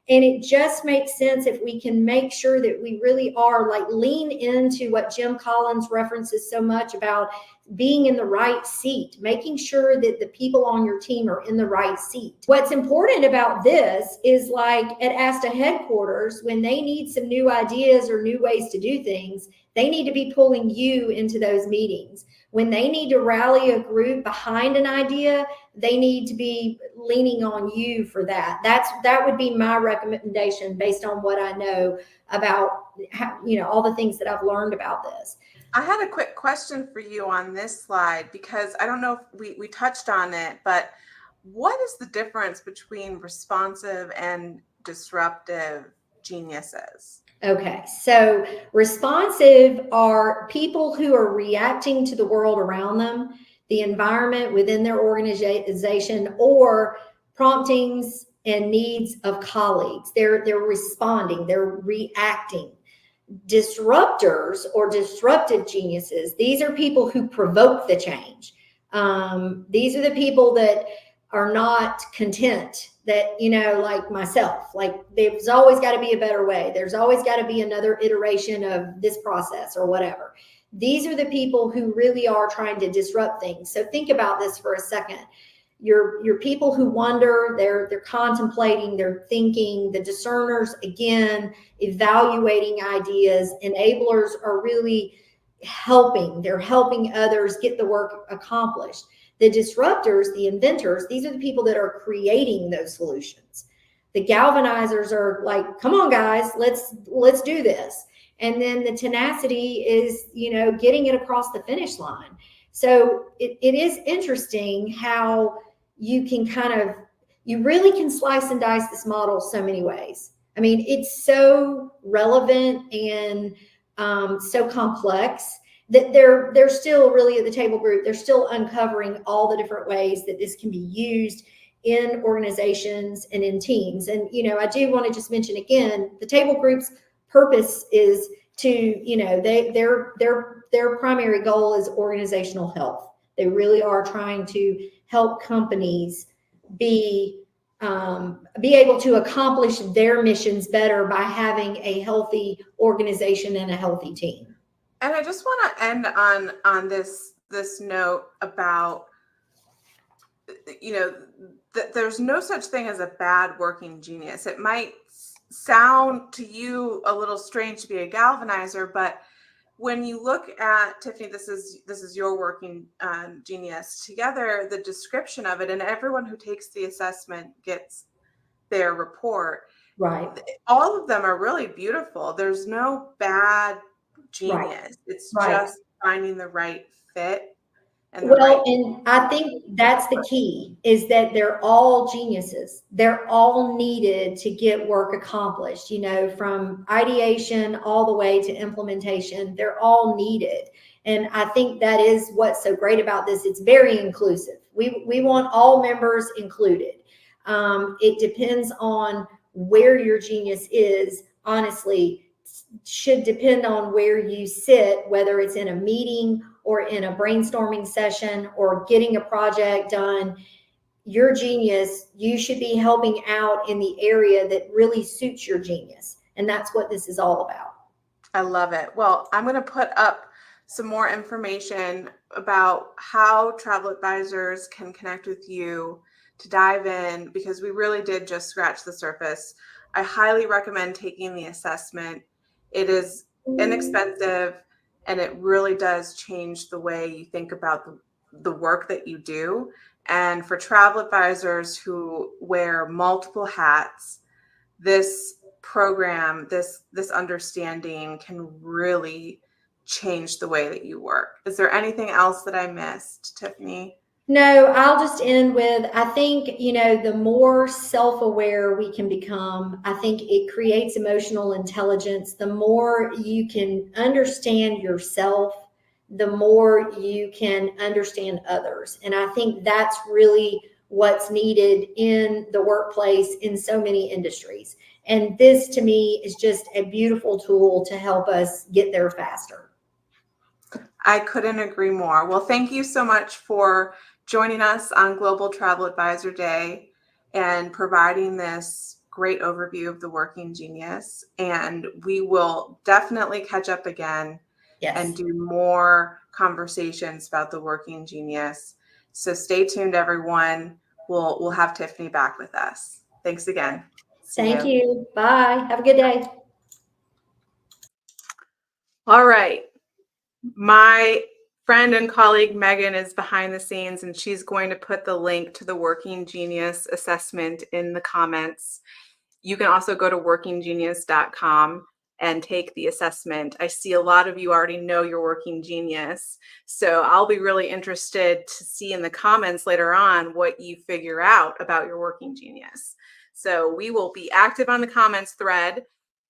Speaker 5: And it just makes sense if we can make sure that we really are lean into what Jim Collins references so much about being in the right seat, making sure that the people on your team are in the right seat. What's important about this is, like at ASTA headquarters, when they need some new ideas or new ways to do things, they need to be pulling you into those meetings. When they need to rally a group behind an idea, they need to be leaning on you for that. That would be my recommendation based on what I know about how, all the things that I've learned about this.
Speaker 2: I had a quick question for you on this slide, because I don't know if we touched on it, but what is the difference between responsive and disruptive geniuses?
Speaker 5: Okay, so responsive are people who are reacting to the world around them, the environment within their organization, or promptings and needs of colleagues. They're responding, they're reacting. Disruptors or disruptive geniuses, these are people who provoke the change. These are the people that are not content, that, like myself, like there's always got to be a better way. There's always got to be another iteration of this process or whatever. These are the people who really are trying to disrupt things. So think about this for a second. Your people who wonder, they're contemplating, they're thinking. The discerners, again, evaluating ideas. Enablers are really helping. They're helping others get the work accomplished. The disruptors, the inventors, these are the people that are creating those solutions. The galvanizers are like, come on, guys, let's do this. And then the tenacity is, getting it across the finish line. So it is interesting how you can you really can slice and dice this model so many ways. I mean, it's so relevant and so complex that they're still really at the table group. They're still uncovering all the different ways that this can be used in organizations and in teams. And, I do want to just mention again, the table group's purpose is to, their primary goal is organizational health. They really are trying to help companies be able to accomplish their missions better by having a healthy organization and a healthy team.
Speaker 2: And I just want to end on this note about, that there's no such thing as a bad working genius. It might sound to you a little strange to be a galvanizer, but when you look at, Tiffany, this is your working genius. Together, the description of it, and everyone who takes the assessment gets their report.
Speaker 5: Right.
Speaker 2: All of them are really beautiful. There's no bad genius. Right. It's just finding the right fit. And
Speaker 5: I think that's the key, is that they're all geniuses. They're all needed to get work accomplished, from ideation all the way to implementation. They're all needed. And I think that is what's so great about this. It's very inclusive. We want all members included. It depends on where your genius is, honestly. Should depend on where you sit, whether it's in a meeting or in a brainstorming session or getting a project done. Your genius, you should be helping out in the area that really suits your genius. And that's what this is all about.
Speaker 2: I love it. Well, I'm going to put up some more information about how travel advisors can connect with you to dive in, because we really did just scratch the surface. I highly recommend taking the assessment. It is inexpensive, and it really does change the way you think about the work that you do. And for travel advisors who wear multiple hats, this program, this understanding can really change the way that you work. Is there anything else that I missed, Tiffany?
Speaker 5: No, I'll just end with, I think, the more self-aware we can become, I think it creates emotional intelligence. The more you can understand yourself, the more you can understand others. And I think that's really what's needed in the workplace in so many industries. And this, to me, is just a beautiful tool to help us get there faster.
Speaker 2: I couldn't agree more. Well, thank you so much for joining us on Global Travel Advisor Day and providing this great overview of the working genius. And we will definitely catch up again and do more conversations about the Working Genius. So stay tuned, everyone. We'll have Tiffany back with us. Thanks again.
Speaker 5: Thank you. Bye. Have a good day.
Speaker 2: All right. My friend and colleague Megan is behind the scenes, and she's going to put the link to the Working Genius assessment in the comments. You can also go to workinggenius.com and take the assessment. I see a lot of you already know your Working Genius, so I'll be really interested to see in the comments later on what you figure out about your Working Genius. So we will be active on the comments thread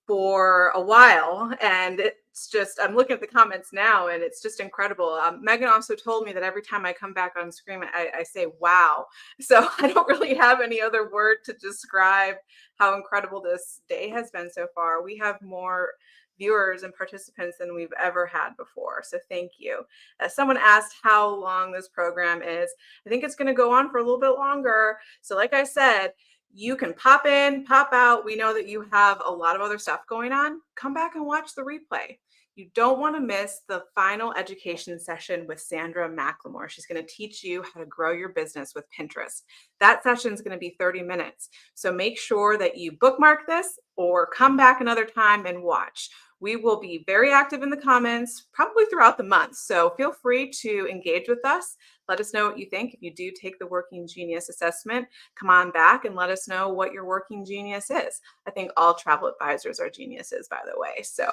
Speaker 2: for a while, and it's just, I'm looking at the comments now and it's just incredible. Megan also told me that every time I come back on screen, I say, wow. So I don't really have any other word to describe how incredible this day has been so far. We have more viewers and participants than we've ever had before. So thank you. Someone asked how long this program is. I think it's going to go on for a little bit longer. So like I said, you can pop in, pop out. We know that you have a lot of other stuff going on. Come back and watch the replay. You don't want to miss the final education session with Sandra McLemore. She's going to teach you how to grow your business with Pinterest. That session is going to be 30 minutes. So make sure that you bookmark this or come back another time and watch. We will be very active in the comments probably throughout the month. So feel free to engage with us. Let us know what you think. If you do take the Working Genius assessment, come on back and let us know what your Working Genius is. I think all travel advisors are geniuses, by the way. So,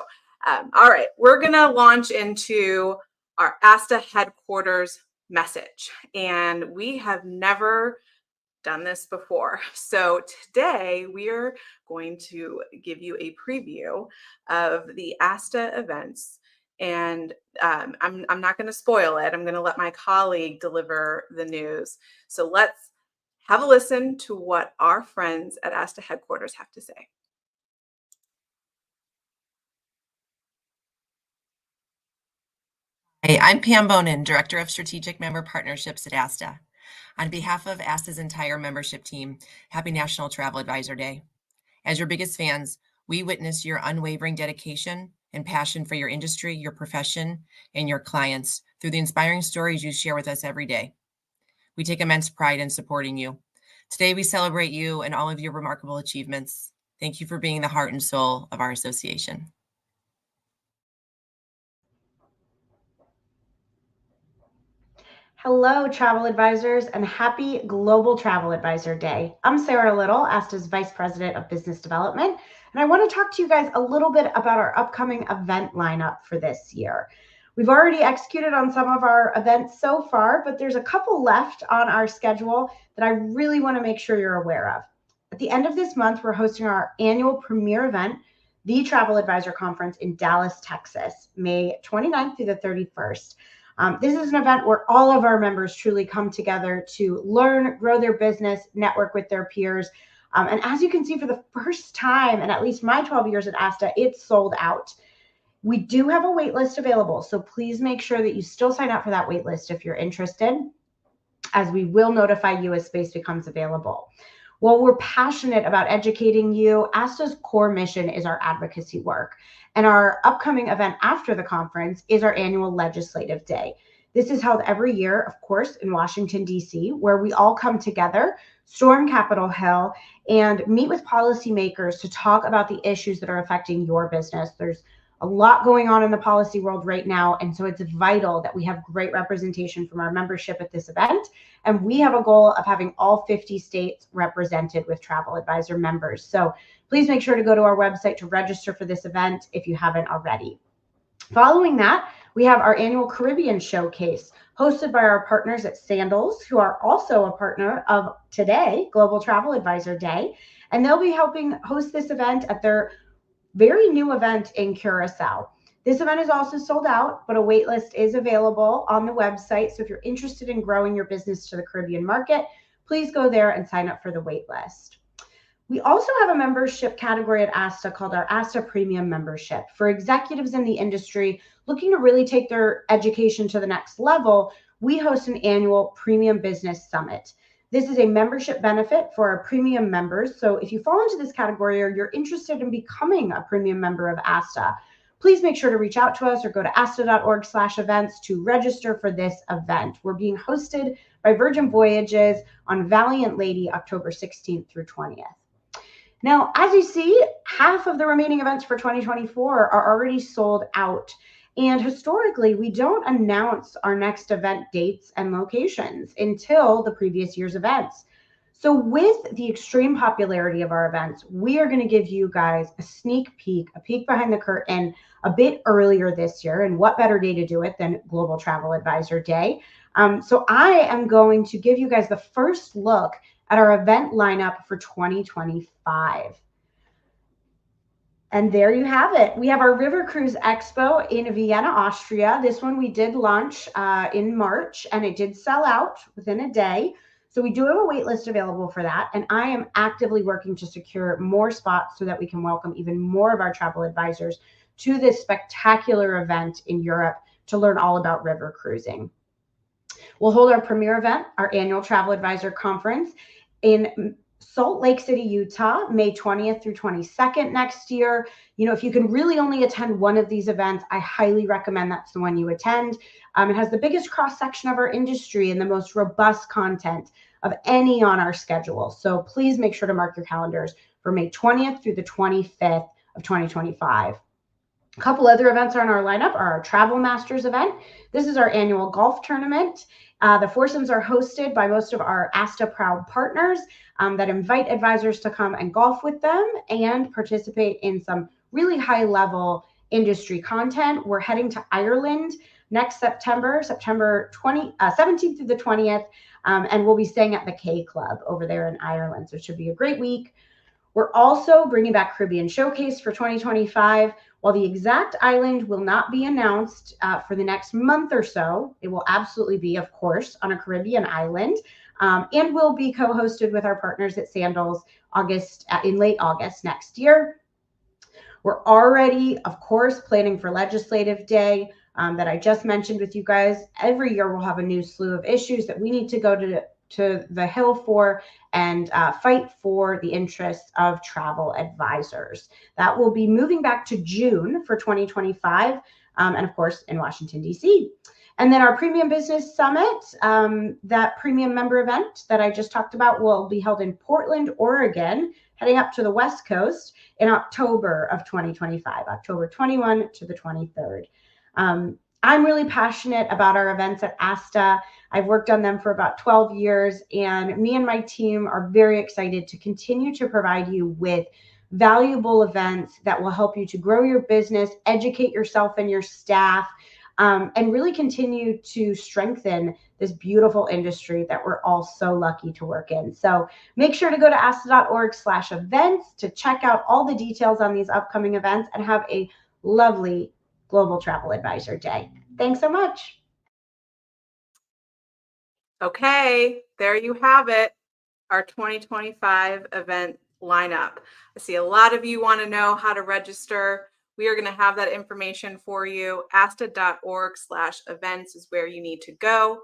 Speaker 2: all right, we're going to launch into our ASTA headquarters message. And we have never done this before. So today we are going to give you a preview of the ASTA events. And I'm not going to spoil it. I'm going to let my colleague deliver the news. So let's have a listen to what our friends at ASTA headquarters have to say.
Speaker 6: Hey, I'm Pam Bonin, Director of Strategic Member Partnerships at ASTA. On behalf of ASTA's entire membership team, happy National Travel Advisor Day. As your biggest fans, we witness your unwavering dedication and passion for your industry, your profession, and your clients through the inspiring stories you share with us every day. We take immense pride in supporting you. Today, we celebrate you and all of your remarkable achievements. Thank you for being the heart and soul of our association.
Speaker 22: Hello, travel advisors, and happy Global Travel Advisor Day. I'm Sarah Little, ASTA's Vice President of Business Development, and I want to talk to you guys a little bit about our upcoming event lineup for this year. We've already executed on some of our events so far, but there's a couple left on our schedule that I really want to make sure you're aware of. At the end of this month, we're hosting our annual premier event, the Travel Advisor Conference in Dallas, Texas, May 29th through the 31st. This is an event where all of our members truly come together to learn, grow their business, network with their peers. And as you can see, for the first time in at least my 12 years at ASTA, it's sold out. We do have a wait list available, so please make sure that you still sign up for that wait list if you're interested, as we will notify you as space becomes available. While we're passionate about educating you, ASTA's core mission is our advocacy work. And our upcoming event after the conference is our annual Legislative Day. This is held every year, of course, in Washington, D.C., where we all come together, storm Capitol Hill, and meet with policymakers to talk about the issues that are affecting your business. There's a lot going on in the policy world right now, and so it's vital that we have great representation from our membership at this event. And we have a goal of having all 50 states represented with travel advisor members. So please make sure to go to our website to register for this event if you haven't already. Following that, we have our annual Caribbean Showcase, hosted by our partners at Sandals, who are also a partner of today, Global Travel Advisor Day. And they'll be helping host this event at their very new event in Curacao. This event is also sold out, but a wait list is available on the website. So if you're interested in growing your business to the Caribbean market, please go there and sign up for the wait list. We also have a membership category at ASTA called our ASTA Premium Membership for executives in the industry looking to really take their education to the next level. We host an annual Premium Business Summit. This is a membership benefit for our premium members. So if you fall into this category or you're interested in becoming a premium member of ASTA, please make sure to reach out to us or go to asta.org/events to register for this event. We're being hosted by Virgin Voyages on Valiant Lady, October 16th through 20th. Now, as you see, half of the remaining events for 2024 are already sold out. And historically, we don't announce our next event dates and locations until the previous year's events. So with the extreme popularity of our events, we are going to give you guys a sneak peek, a peek behind the curtain a bit earlier this year. And what better day to do it than Global Travel Advisor Day? So I am going to give you guys the first look at our event lineup for 2025. And there you have it. We have our River Cruise Expo in Vienna, Austria. This one we did launch in March, and it did sell out within a day. So we do have a wait list available for that. And I am actively working to secure more spots so that we can welcome even more of our travel advisors to this spectacular event in Europe to learn all about river cruising. We'll hold our premier event, our annual Travel Advisor Conference, in Salt Lake City, Utah, May 20th through 22nd next year. You know, if you can really only attend one of these events, I highly recommend that's the one you attend. It has the biggest cross-section of our industry and the most robust content of any on our schedule. So please make sure to mark your calendars for May 20th through the 25th of 2025. A couple other events on our lineup are our Travel Masters event. This is our annual golf tournament. The foursomes are hosted by most of our ASTA proud partners that invite advisors to come and golf with them and participate in some really high level industry content. We're heading to Ireland next September 17th through the 20th, and we'll be staying at the K Club over there in Ireland. So it should be a great week. We're also bringing back Caribbean Showcase for 2025. While the exact island will not be announced for the next month or so, it will absolutely be, of course, on a Caribbean island, and will be co-hosted with our partners at Sandals in late August next year. We're already, of course, planning for Legislative Day that I just mentioned with you guys. Every year we'll have a new slew of issues that we need to go to the Hill for and fight for the interests of travel advisors. That will be moving back to June for 2025, and of course in Washington, D.C. And then our Premium Business Summit, that premium member event that I just talked about, will be held in Portland, Oregon, heading up to the West Coast in October of 2025, October 21 to the 23rd. I'm really passionate about our events at ASTA. I've worked on them for about 12 years, and me and my team are very excited to continue to provide you with valuable events that will help you to grow your business, educate yourself and your staff, and really continue to strengthen this beautiful industry that we're all so lucky to work in. So make sure to go to asta.org/events to check out all the details on these upcoming events and have a lovely Global Travel Advisor Day. Thanks so much.
Speaker 2: Okay, there you have it, our 2025 event lineup. I see a lot of you want to know how to register. We are going to have that information for you. asta.org/events is where you need to go.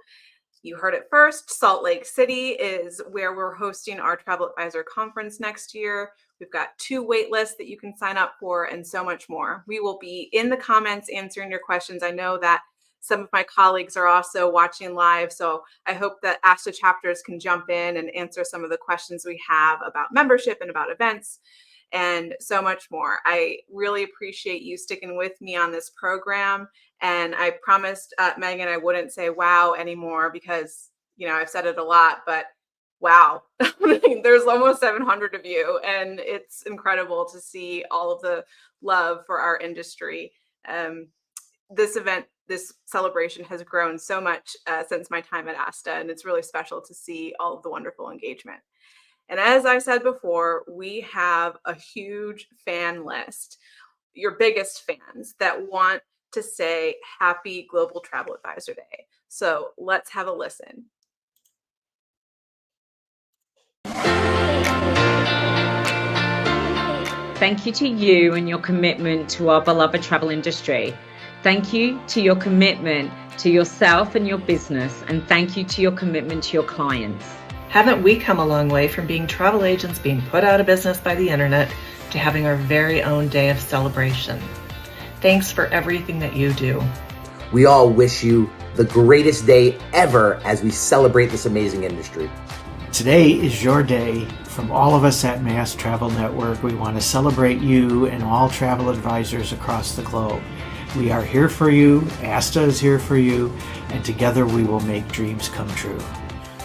Speaker 2: You heard it first. Salt Lake City is where we're hosting our Travel Advisor Conference next year. We've got 2 wait lists that you can sign up for and so much more. We will be in the comments answering your questions. I know that some of my colleagues are also watching live, so I hope that ASTA chapters can jump in and answer some of the questions we have about membership and about events and so much more. I really appreciate you sticking with me on this program. And I promised Megan I wouldn't say wow anymore because, you know, I've said it a lot, but wow, there's almost 700 of you. And it's incredible to see all of the love for our industry. This event, this celebration has grown so much since my time at ASTA, and it's really special to see all of the wonderful engagement. And as I said before, we have a huge fan list, your biggest fans that want to say Happy Global Travel Advisor Day. So let's have a listen.
Speaker 7: Thank you to you and your commitment to our beloved travel industry. Thank you to your commitment to yourself and your business, and thank you to your commitment to your clients.
Speaker 8: Haven't we come a long way from being travel agents being put out of business by the internet to having our very own day of celebration? Thanks for everything that you do.
Speaker 9: We all wish you the greatest day ever as we celebrate this amazing industry.
Speaker 10: Today is your day. From all of us at Mass Travel Network, we want to celebrate you and all travel advisors across the globe. We are here for you, ASTA is here for you, and together we will make dreams come true.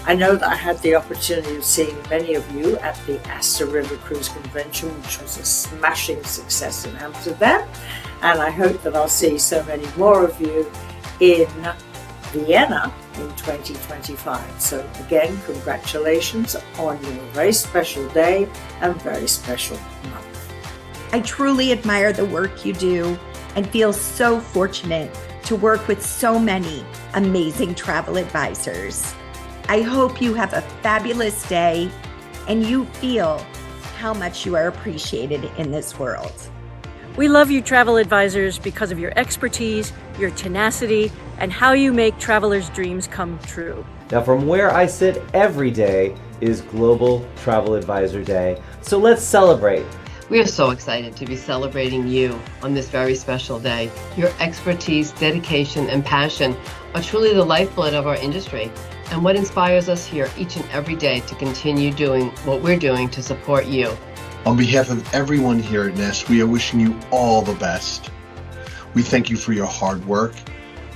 Speaker 23: I know that I had the opportunity of seeing many of you at the ASTA River Cruise Convention, which was a smashing success in Amsterdam, and I hope that I'll see so many more of you in Vienna in 2025. So again, congratulations on your very special day and very special month.
Speaker 24: I truly admire the work you do and feel so fortunate to work with so many amazing travel advisors. I hope you have a fabulous day and you feel how much you are appreciated in this world.
Speaker 25: We love you travel advisors because of your expertise, your tenacity, and how you make travelers' dreams come true.
Speaker 26: Now, from where I sit every day is Global Travel Advisor Day. So let's celebrate.
Speaker 27: We are so excited to be celebrating you on this very special day. Your expertise, dedication, and passion are truly the lifeblood of our industry and what inspires us here each and every day to continue doing what we're doing to support you.
Speaker 28: On behalf of everyone here at NEST, we are wishing you all the best. We thank you for your hard work,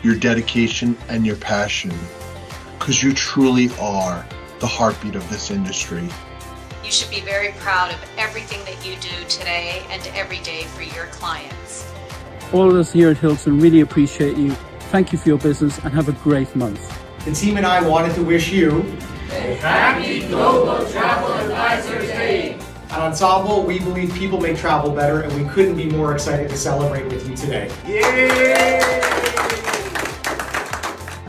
Speaker 28: your dedication, and your passion, because you truly are the heartbeat of this industry.
Speaker 29: You should be very proud of everything that you do today and every day for your clients.
Speaker 30: All of us here at Hilton really appreciate you. Thank you for your business and have a great month.
Speaker 31: The team and I wanted to wish you
Speaker 32: a happy Global Travel Advisors Day.
Speaker 31: At Ensemble, we believe people make travel better, and we couldn't be more excited to celebrate with you today. Yay!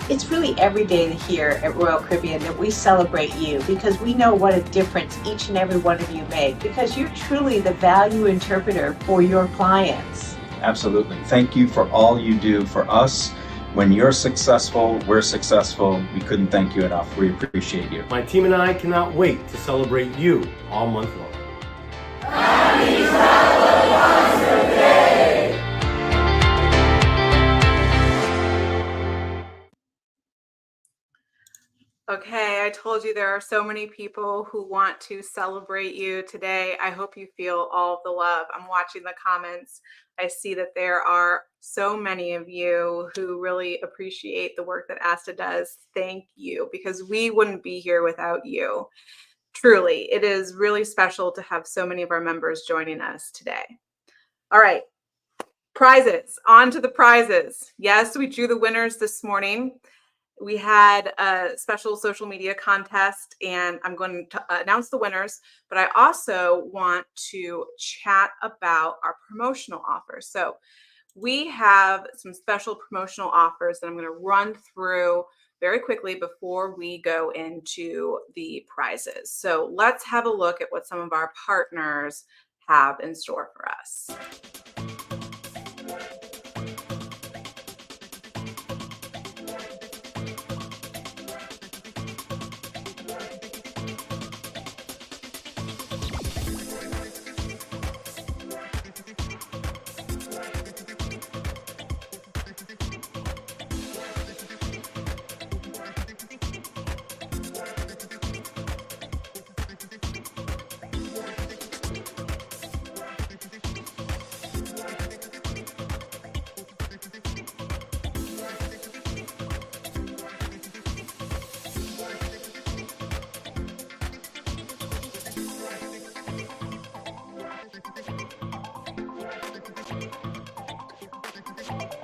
Speaker 22: It's really every day here at Royal Caribbean that we celebrate you because we know what a difference each and every one of you make because you're truly the value interpreter for your clients.
Speaker 33: Absolutely. Thank you for all you do for us. When you're successful, we're successful. We couldn't thank you enough. We appreciate you.
Speaker 31: My team and I cannot wait to celebrate you all month long.
Speaker 32: Happy Travel Advisor Day!
Speaker 2: Okay, I told you there are so many people who want to celebrate you today. I hope you feel all of the love. I'm watching the comments. I see that there are so many of you who really appreciate the work that ASTA does. Thank you, because we wouldn't be here without you. Truly, it is really special to have so many of our members joining us today. All right, prizes. On to the prizes. Yes, we drew the winners this morning. We had a special social media contest, and I'm going to announce the winners, but I also want to chat about our promotional offers. So we have some special promotional offers that I'm going to run through very quickly before we go into the prizes. So let's have a look at what some of our partners have in store for us.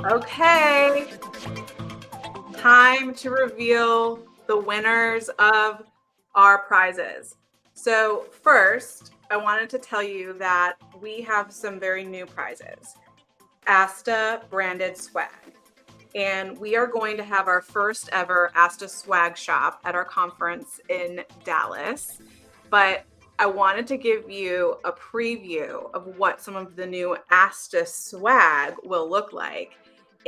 Speaker 2: Okay, time to reveal the winners of our prizes. So first, I wanted to tell you that we have some very new prizes. ASTA branded swag. And we are going to have our first ever ASTA swag shop at our conference in Dallas. But I wanted to give you a preview of what some of the new ASTA swag will look like.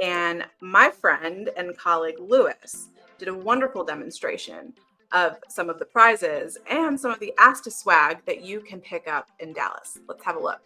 Speaker 2: And my friend and colleague Lewis did a wonderful demonstration of some of the prizes and some of the ASTA swag that you can pick up in Dallas. Let's have a look.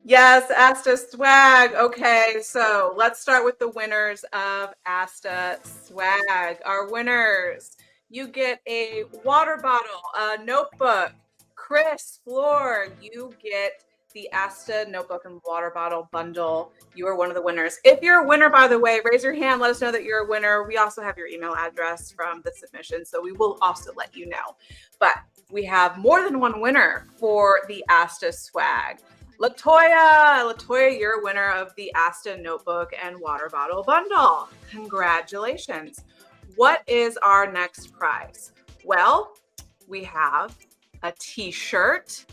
Speaker 2: Yes, ASTA swag. Okay, so let's start with the winners of ASTA swag. Our winners, you get a water bottle, a notebook. Chris, Floor, you get the ASTA notebook and water bottle bundle. You are one of the winners. If you're a winner, by the way, raise your hand. Let us know that you're a winner. We also have your email address from the submission, so we will also let you know. But we have more than one winner for the ASTA swag. Latoya, you're a winner of the ASTA notebook and water bottle bundle. Congratulations. What is our next prize? Well, we have a t-shirt.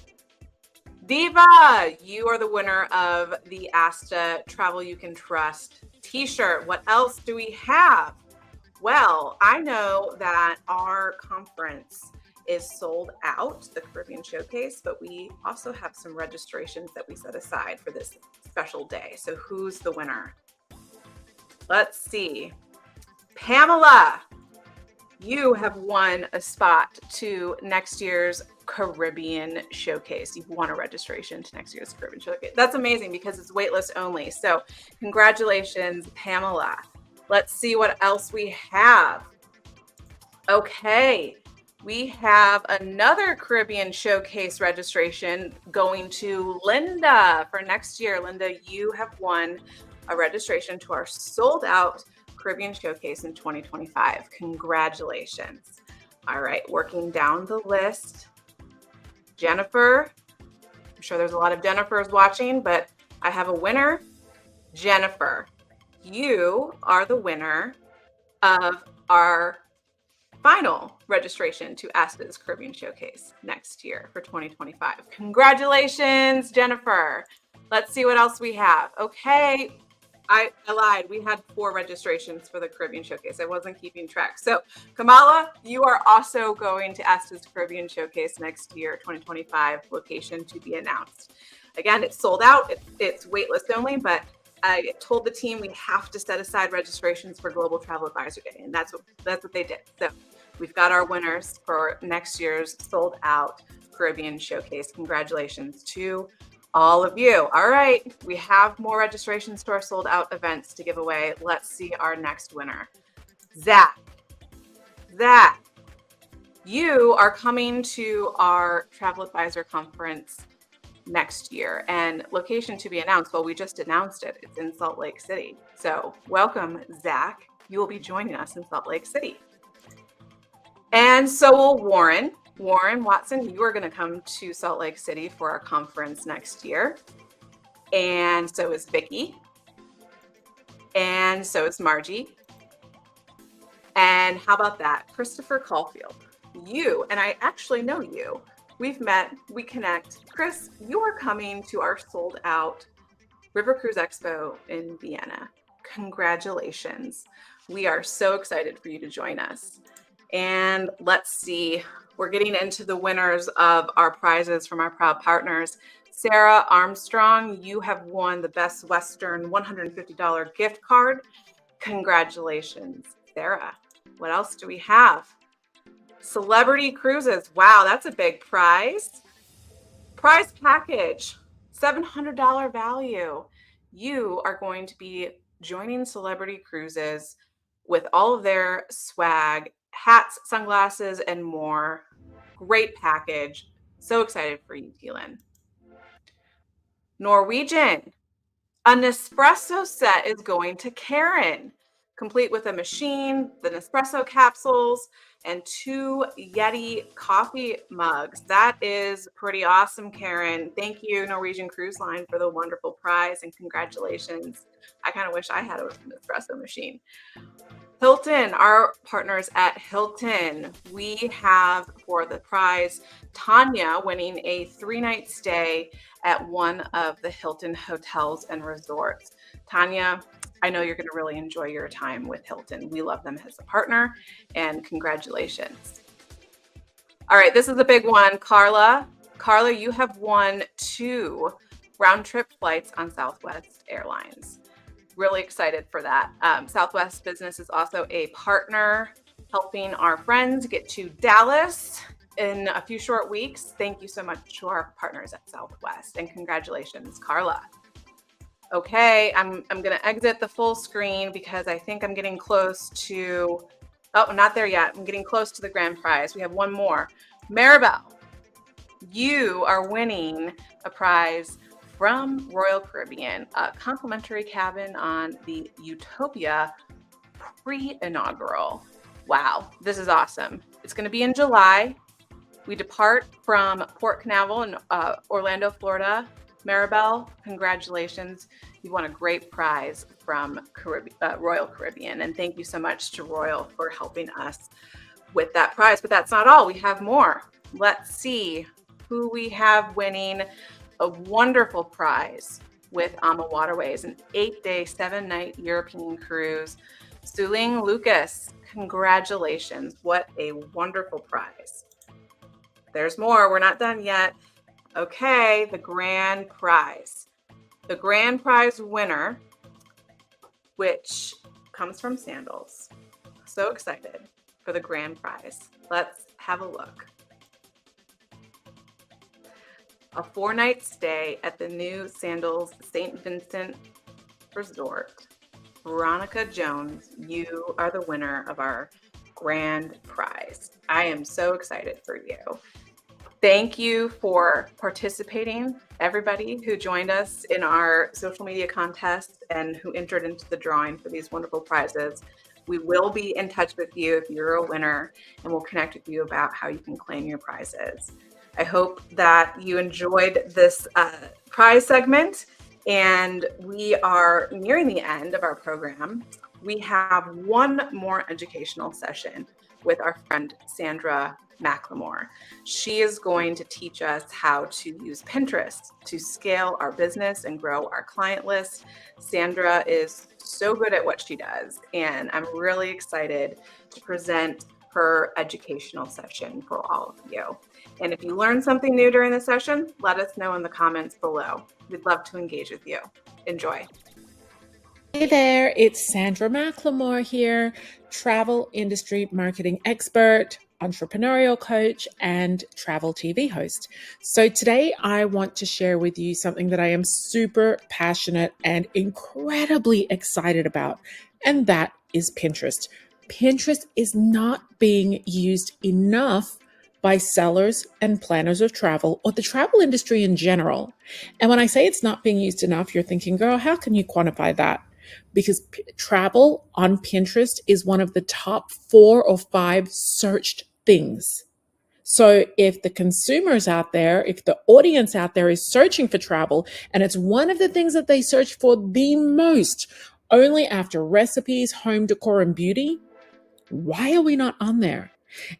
Speaker 2: Diva, you are the winner of the ASTA Travel You Can Trust t-shirt. What else do we have? Well, I know that our conference is sold out, the Caribbean Showcase, but we also have some registrations that we set aside for this special day. So who's the winner? Let's see. Pamela, you have won a spot to next year's Caribbean Showcase. You've won a registration to next year's Caribbean Showcase. That's amazing because it's waitlist only. So congratulations, Pamela. Let's see what else we have. Okay, we have another Caribbean Showcase registration going to Linda for next year. Linda, you have won a registration to our sold out Caribbean Showcase in 2025. Congratulations. All right, working down the list. Jennifer, I'm sure there's a lot of Jennifers watching, but I have a winner. Jennifer, you are the winner of our final registration to ASTA's Caribbean Showcase next year for 2025. Congratulations, Jennifer. Let's see what else we have. Okay, I lied. We had 4 registrations for the Caribbean Showcase. I wasn't keeping track. So Kamala, you are also going to ASTA's Caribbean Showcase next year, 2025, location to be announced. Again, it's sold out. It's waitlist only, but I told the team we have to set aside registrations for Global Travel Advisor Day, and that's what they did. So we've got our winners for next year's sold out Caribbean Showcase. Congratulations to all of you. All right, we have more registrations to our sold out events to give away. Let's see our next winner. Zach, you are coming to our Travel Advisor Conference next year, and location to be announced. Well, we just announced it. It's in Salt Lake City. So welcome, Zach. You will be joining us in Salt Lake City. And so will Warren. Warren Watson, you are going to come to Salt Lake City for our conference next year. And so is Vicki. And so is Margie. And how about that? Christopher Caulfield. You, and I actually know you. We've met, we connect. Chris, you are coming to our sold out River Cruise Expo in Vienna. Congratulations. We are so excited for you to join us. And let's see, we're getting into the winners of our prizes from our proud partners. Sarah Armstrong, you have won the Best Western $150 gift card. Congratulations, Sarah. What else do we have? Celebrity Cruises. Wow, that's a big prize. Prize package, $700 value. You are going to be joining Celebrity Cruises with all of their swag, hats, sunglasses, and more. Great package. So excited for you, Keelan. Norwegian. A Nespresso set is going to Karen, complete with a machine, the Nespresso capsules, and 2 Yeti coffee mugs. That is pretty awesome, Karen. Thank you, Norwegian Cruise Line, for the wonderful prize, and congratulations. I kind of wish I had an espresso machine. Hilton, our partners at Hilton, we have for the prize Tanya winning a 3-night stay at one of the Hilton hotels and resorts. Tanya, I know you're going to really enjoy your time with Hilton. We love them as a partner, and congratulations. All right, this is a big one. Carla, you have won 2 round-trip flights on Southwest Airlines. Really excited for that. Southwest Business is also a partner helping our friends get to Dallas in a few short weeks. Thank you so much to our partners at Southwest, and congratulations, Carla. Okay, I'm gonna exit the full screen because I think I'm getting close to, oh, not there yet. I'm getting close to the grand prize. We have one more. Maribel, you are winning a prize from Royal Caribbean, a complimentary cabin on the Utopia pre-inaugural. Wow, this is awesome. It's going to be in July. We depart from Port Canaveral in Orlando, Florida. Maribel, congratulations. You won a great prize from Royal Caribbean. And thank you so much to Royal for helping us with that prize. But that's not all. We have more. Let's see who we have winning a wonderful prize with AMA Waterways, an 8-day, 7-night European cruise. Suling Lucas, congratulations. What a wonderful prize. There's more. We're not done yet. Okay, the grand prize. The grand prize winner, which comes from Sandals. So excited for the grand prize. Let's have a look. A 4-night stay at the new Sandals St. Vincent Resort. Veronica Jones, you are the winner of our grand prize. I am so excited for you. Thank you for participating, everybody who joined us in our social media contest and who entered into the drawing for these wonderful prizes. We will be in touch with you if you're a winner, and we'll connect with you about how you can claim your prizes. I hope that you enjoyed this prize segment, and we are nearing the end of our program. We have one more educational session with our friend Sandra McLemore. She is going to teach us how to use Pinterest to scale our business and grow our client list. Sandra is so good at what she does, and I'm really excited to present her educational session for all of you. And if you learned something new during the session, let us know in the comments below. We'd love to engage with you. Enjoy.
Speaker 1: Hey there, it's Sandra McLemore here, travel industry marketing expert, entrepreneurial coach, and travel TV host. So today I want to share with you something that I am super passionate and incredibly excited about, and that is Pinterest. Pinterest is not being used enough by sellers and planners of travel, or the travel industry in general. And when I say it's not being used enough, you're thinking, girl, how can you quantify that? Because travel on Pinterest is one of the top 4 or 5 searched things. So if the consumers out there, if the audience out there is searching for travel, and it's one of the things that they search for the most, only after recipes, home decor, and beauty, why are we not on there?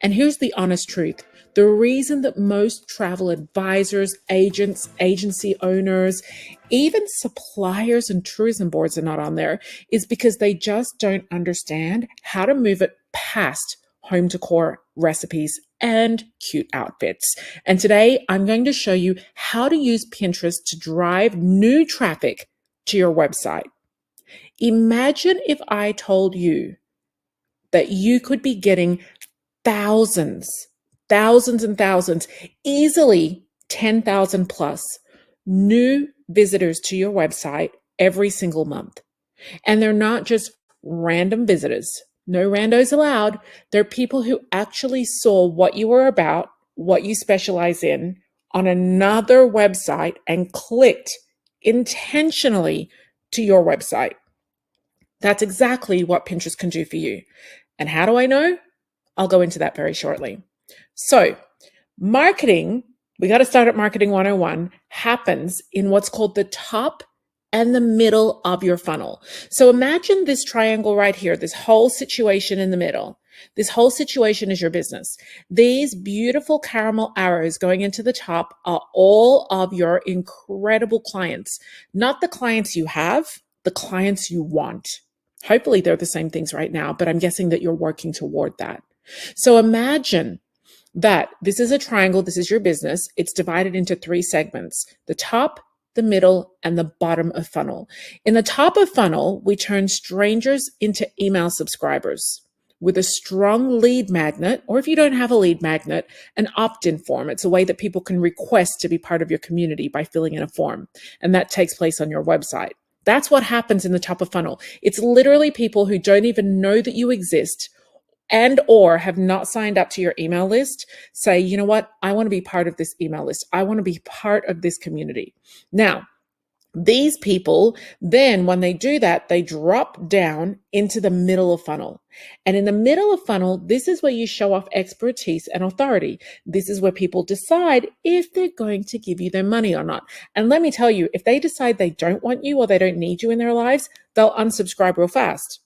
Speaker 1: And here's the honest truth. The reason that most travel advisors, agents, agency owners, even suppliers and tourism boards are not on there is because they just don't understand how to move it past home decor, recipes, and cute outfits. And today I'm going to show you how to use Pinterest to drive new traffic to your website. Imagine if I told you that you could be getting thousands and thousands, easily 10,000 plus new visitors to your website every single month. And they're not just random visitors. No randos allowed. They're people who actually saw what you were about, what you specialize in on another website and clicked intentionally to your website. That's exactly what Pinterest can do for you. And how do I know? I'll go into that very shortly. So, marketing, we got to start at Marketing 101, happens in what's called the top and the middle of your funnel. So imagine this triangle right here, this whole situation in the middle. This whole situation is your business. These beautiful caramel arrows going into the top are all of your incredible clients, not the clients you have, the clients you want. Hopefully they're the same things right now, but I'm guessing that you're working toward that. So imagine that this is a triangle. This is your business. It's divided into 3 segments: the top, the middle, and the bottom of funnel. In the top of funnel, we turn strangers into email subscribers. with a strong lead magnet, or if you don't have a lead magnet, an opt-in form. It's a way that people can request to be part of your community by filling in a form, and that takes place on your website. That's what happens in the top of funnel. It's literally people who don't even know that you exist and or have not signed up to your email list say, you know what, I want to be part of this email list. I want to be part of this community. Now, these people, then when they do that, they drop down into the middle of funnel. And in the middle of funnel, this is where you show off expertise and authority. This is where people decide if they're going to give you their money or not. And let me tell you, if they decide they don't want you or they don't need you in their lives, they'll unsubscribe real fast.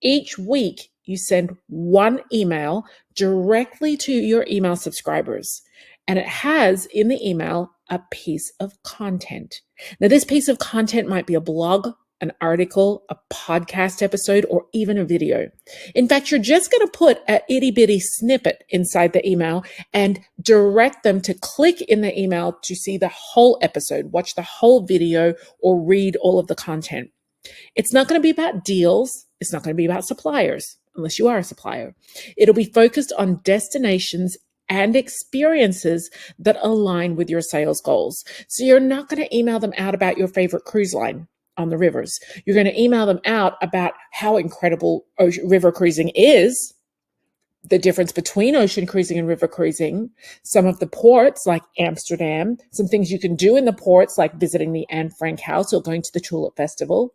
Speaker 1: Each week, you send one email directly to your email subscribers. And it has in the email a piece of content. Now, this piece of content might be a blog, an article, a podcast episode, or even a video. In fact, you're just going to put an itty bitty snippet inside the email and direct them to click in the email to see the whole episode, watch the whole video, or read all of the content. It's not going to be about deals. It's not going to be about suppliers, unless you are a supplier. It'll be focused on destinations and experiences that align with your sales goals. So you're not going to email them out about your favorite cruise line on the rivers. You're going to email them out about how incredible river cruising is, the difference between ocean cruising and river cruising, some of the ports like Amsterdam, some things you can do in the ports like visiting the Anne Frank House or going to the Tulip Festival.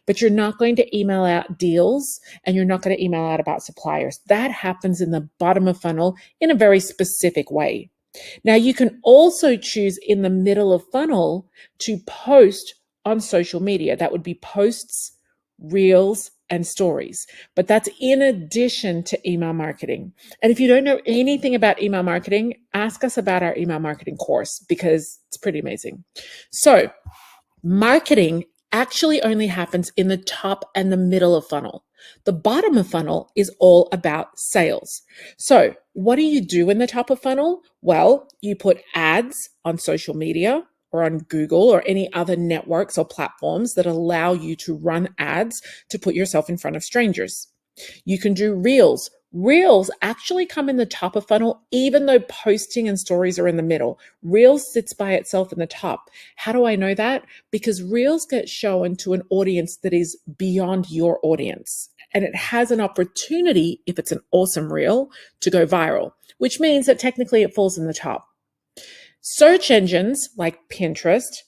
Speaker 1: But you're not going to email out deals and you're not going to email out about suppliers. That happens in the bottom of funnel in a very specific way. Now, you can also choose in the middle of funnel to post on social media. That would be posts, reels, and stories. But that's in addition to email marketing. And if you don't know anything about email marketing, ask us about our email marketing course because it's pretty amazing. So, marketing actually only happens in the top and the middle of funnel. The bottom of funnel is all about sales. So what do you do in the top of funnel? Well, you put ads on social media or on Google or any other networks or platforms that allow you to run ads to put yourself in front of strangers. You can do reels. Reels actually come in the top of funnel, even though posting and stories are in the middle. Reels sits by itself in the top. How do I know that? Because Reels get shown to an audience that is beyond your audience. And it has an opportunity, if it's an awesome reel, to go viral, which means that technically it falls in the top. Search engines like Pinterest,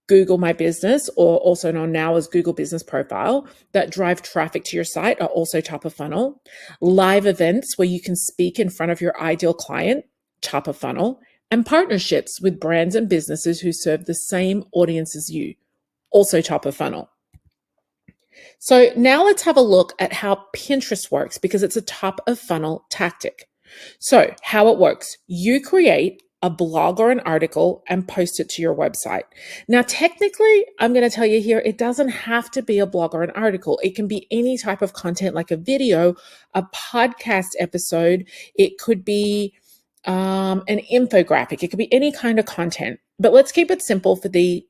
Speaker 1: Google My Business, or also known now as Google Business Profile, that drive traffic to your site are also top of funnel. Live events where you can speak in front of your ideal client, top of funnel. And partnerships with brands and businesses who serve the same audience as you, also top of funnel. So now let's have a look at how Pinterest works because it's a top of funnel tactic. So how it works, you create a blog or an article and post it to your website. Now, technically, I'm going to tell you here, it doesn't have to be a blog or an article. It can be any type of content like a video, a podcast episode. It could be an infographic. It could be any kind of content. But let's keep it simple for the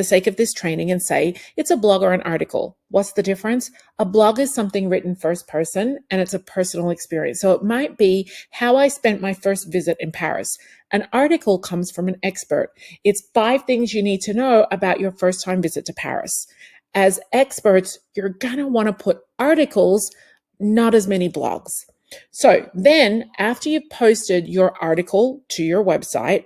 Speaker 1: sake of this training and say it's a blog or an article. What's the difference? A blog is something written first person and it's a personal experience. So it might be how I spent my first visit in Paris. An article comes from an expert. It's 5 things you need to know about your first time visit to Paris. As experts, you're going to want to put articles, not as many blogs. So then after you've posted your article to your website,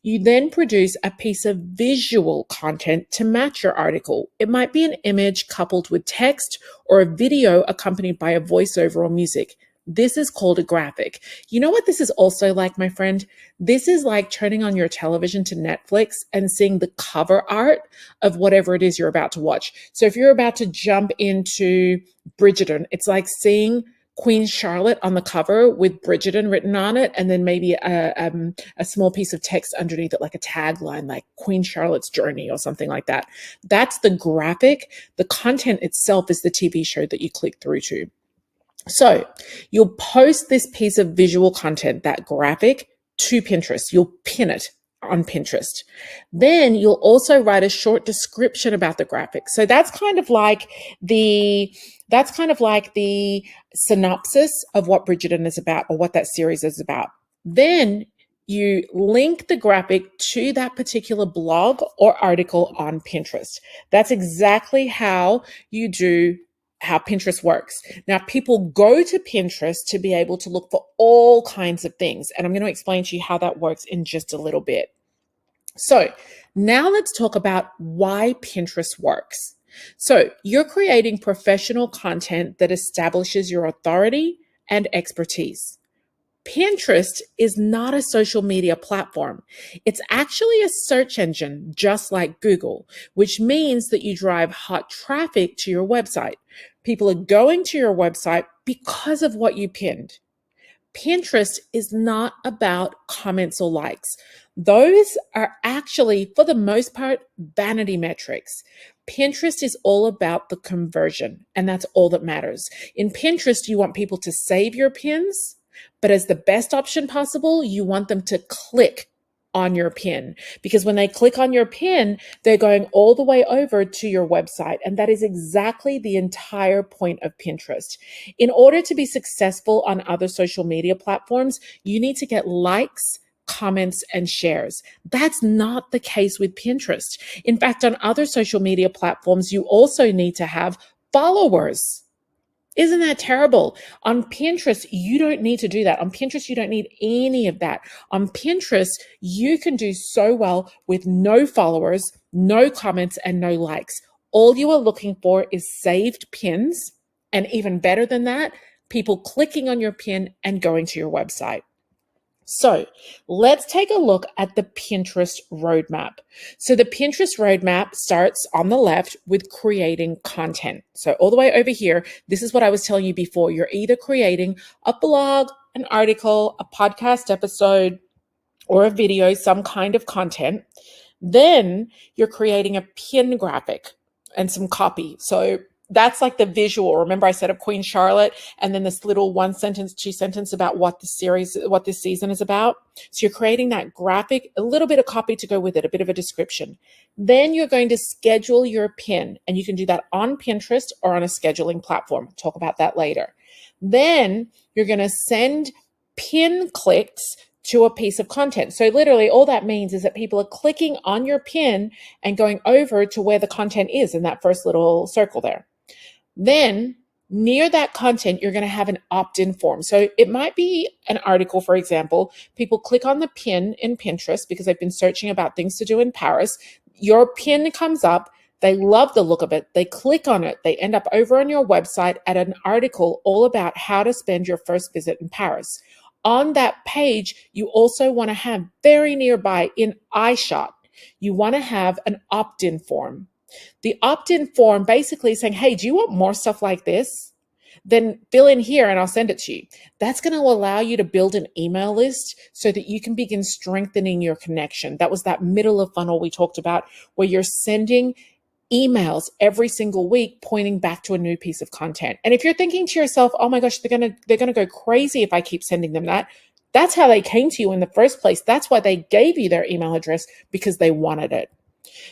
Speaker 1: you then produce a piece of visual content to match your article. It might be an image coupled with text or a video accompanied by a voiceover or music. This is called a graphic. You know what this is also like, my friend? This is like turning on your television to Netflix and seeing the cover art of whatever it is you're about to watch. So if you're about to jump into Bridgerton, it's like seeing Queen Charlotte on the cover with Bridgerton written on it, and then maybe a small piece of text underneath it, like a tagline, like Queen Charlotte's Journey or something like that. That's the graphic. The content itself is the TV show that you click through to. So you'll post this piece of visual content, that graphic, to Pinterest. You'll pin it on Pinterest. Then you'll also write a short description about the graphic. So that's kind of like the synopsis of what Bridgerton is about or what that series is about. Then you link the graphic to that particular blog or article on Pinterest. That's exactly how Pinterest works. Now, people go to Pinterest to be able to look for all kinds of things. And I'm going to explain to you how that works in just a little bit. So now let's talk about why Pinterest works. So you're creating professional content that establishes your authority and expertise. Pinterest is not a social media platform. It's actually a search engine, just like Google, which means that you drive hot traffic to your website. People are going to your website because of what you pinned. Pinterest is not about comments or likes. Those are actually, for the most part, vanity metrics. Pinterest is all about the conversion, and that's all that matters. In Pinterest, you want people to save your pins, but as the best option possible, you want them to click on your pin, because when they click on your pin, they're going all the way over to your website. And that is exactly the entire point of Pinterest. In order to be successful on other social media platforms, you need to get likes, comments, and shares. That's not the case with Pinterest. In fact, on other social media platforms, you also need to have followers. Isn't that terrible? On Pinterest, you don't need to do that. On Pinterest, you don't need any of that. On Pinterest, you can do so well with no followers, no comments, and no likes. All you are looking for is saved pins, and even better than that, people clicking on your pin and going to your website. So let's take a look at the Pinterest roadmap. So the Pinterest roadmap starts on the left with creating content. So all the way over here, this is what I was telling you before. You're either creating a blog, an article, a podcast episode, or a video, some kind of content. Then you're creating a pin graphic and some copy. So that's like the visual. Remember I said of Queen Charlotte, and then this little 1 sentence, 2 sentence about what this season is about. So you're creating that graphic, a little bit of copy to go with it, a bit of a description. Then you're going to schedule your pin, and you can do that on Pinterest or on a scheduling platform. We'll talk about that later. Then you're going to send pin clicks to a piece of content. So literally all that means is that people are clicking on your pin and going over to where the content is in that first little circle there. Then near that content, you're going to have an opt-in form. So it might be an article, for example. People click on the pin in Pinterest because they've been searching about things to do in Paris. Your pin comes up. They love the look of it. They click on it. They end up over on your website at an article all about how to spend your first visit in Paris. On that page, you also want to have very nearby in iShot, you want to have an opt-in form. The opt-in form basically is saying, hey, do you want more stuff like this? Then fill in here and I'll send it to you. That's going to allow you to build an email list so that you can begin strengthening your connection. That was that middle of funnel we talked about, where you're sending emails every single week pointing back to a new piece of content. And if you're thinking to yourself, oh my gosh, they're gonna go crazy if I keep sending them that, that's how they came to you in the first place. That's why they gave you their email address, because they wanted it.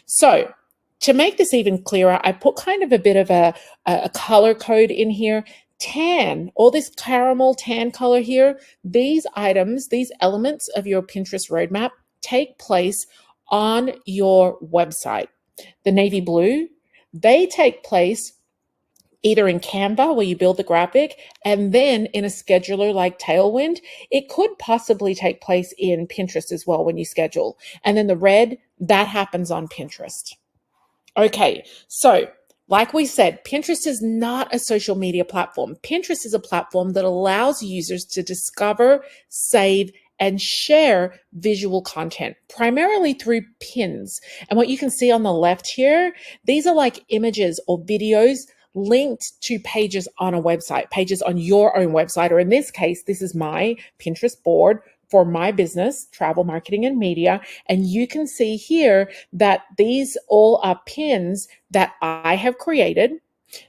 Speaker 1: So to make this even clearer, I put kind of a bit of a color code in here. Tan, all this caramel tan color here, these items, these elements of your Pinterest roadmap take place on your website. The navy blue, they take place either in Canva, where you build the graphic, and then in a scheduler like Tailwind. It could possibly take place in Pinterest as well when you schedule. And then the red, that happens on Pinterest. Okay, so like we said, Pinterest is not a social media platform. Pinterest is a platform that allows users to discover, save, and share visual content, primarily through pins. And what you can see on the left here, these are like images or videos linked to pages on a website, pages on your own website, or in this case, this is my Pinterest board for my business, travel marketing and media. And you can see here that these all are pins that I have created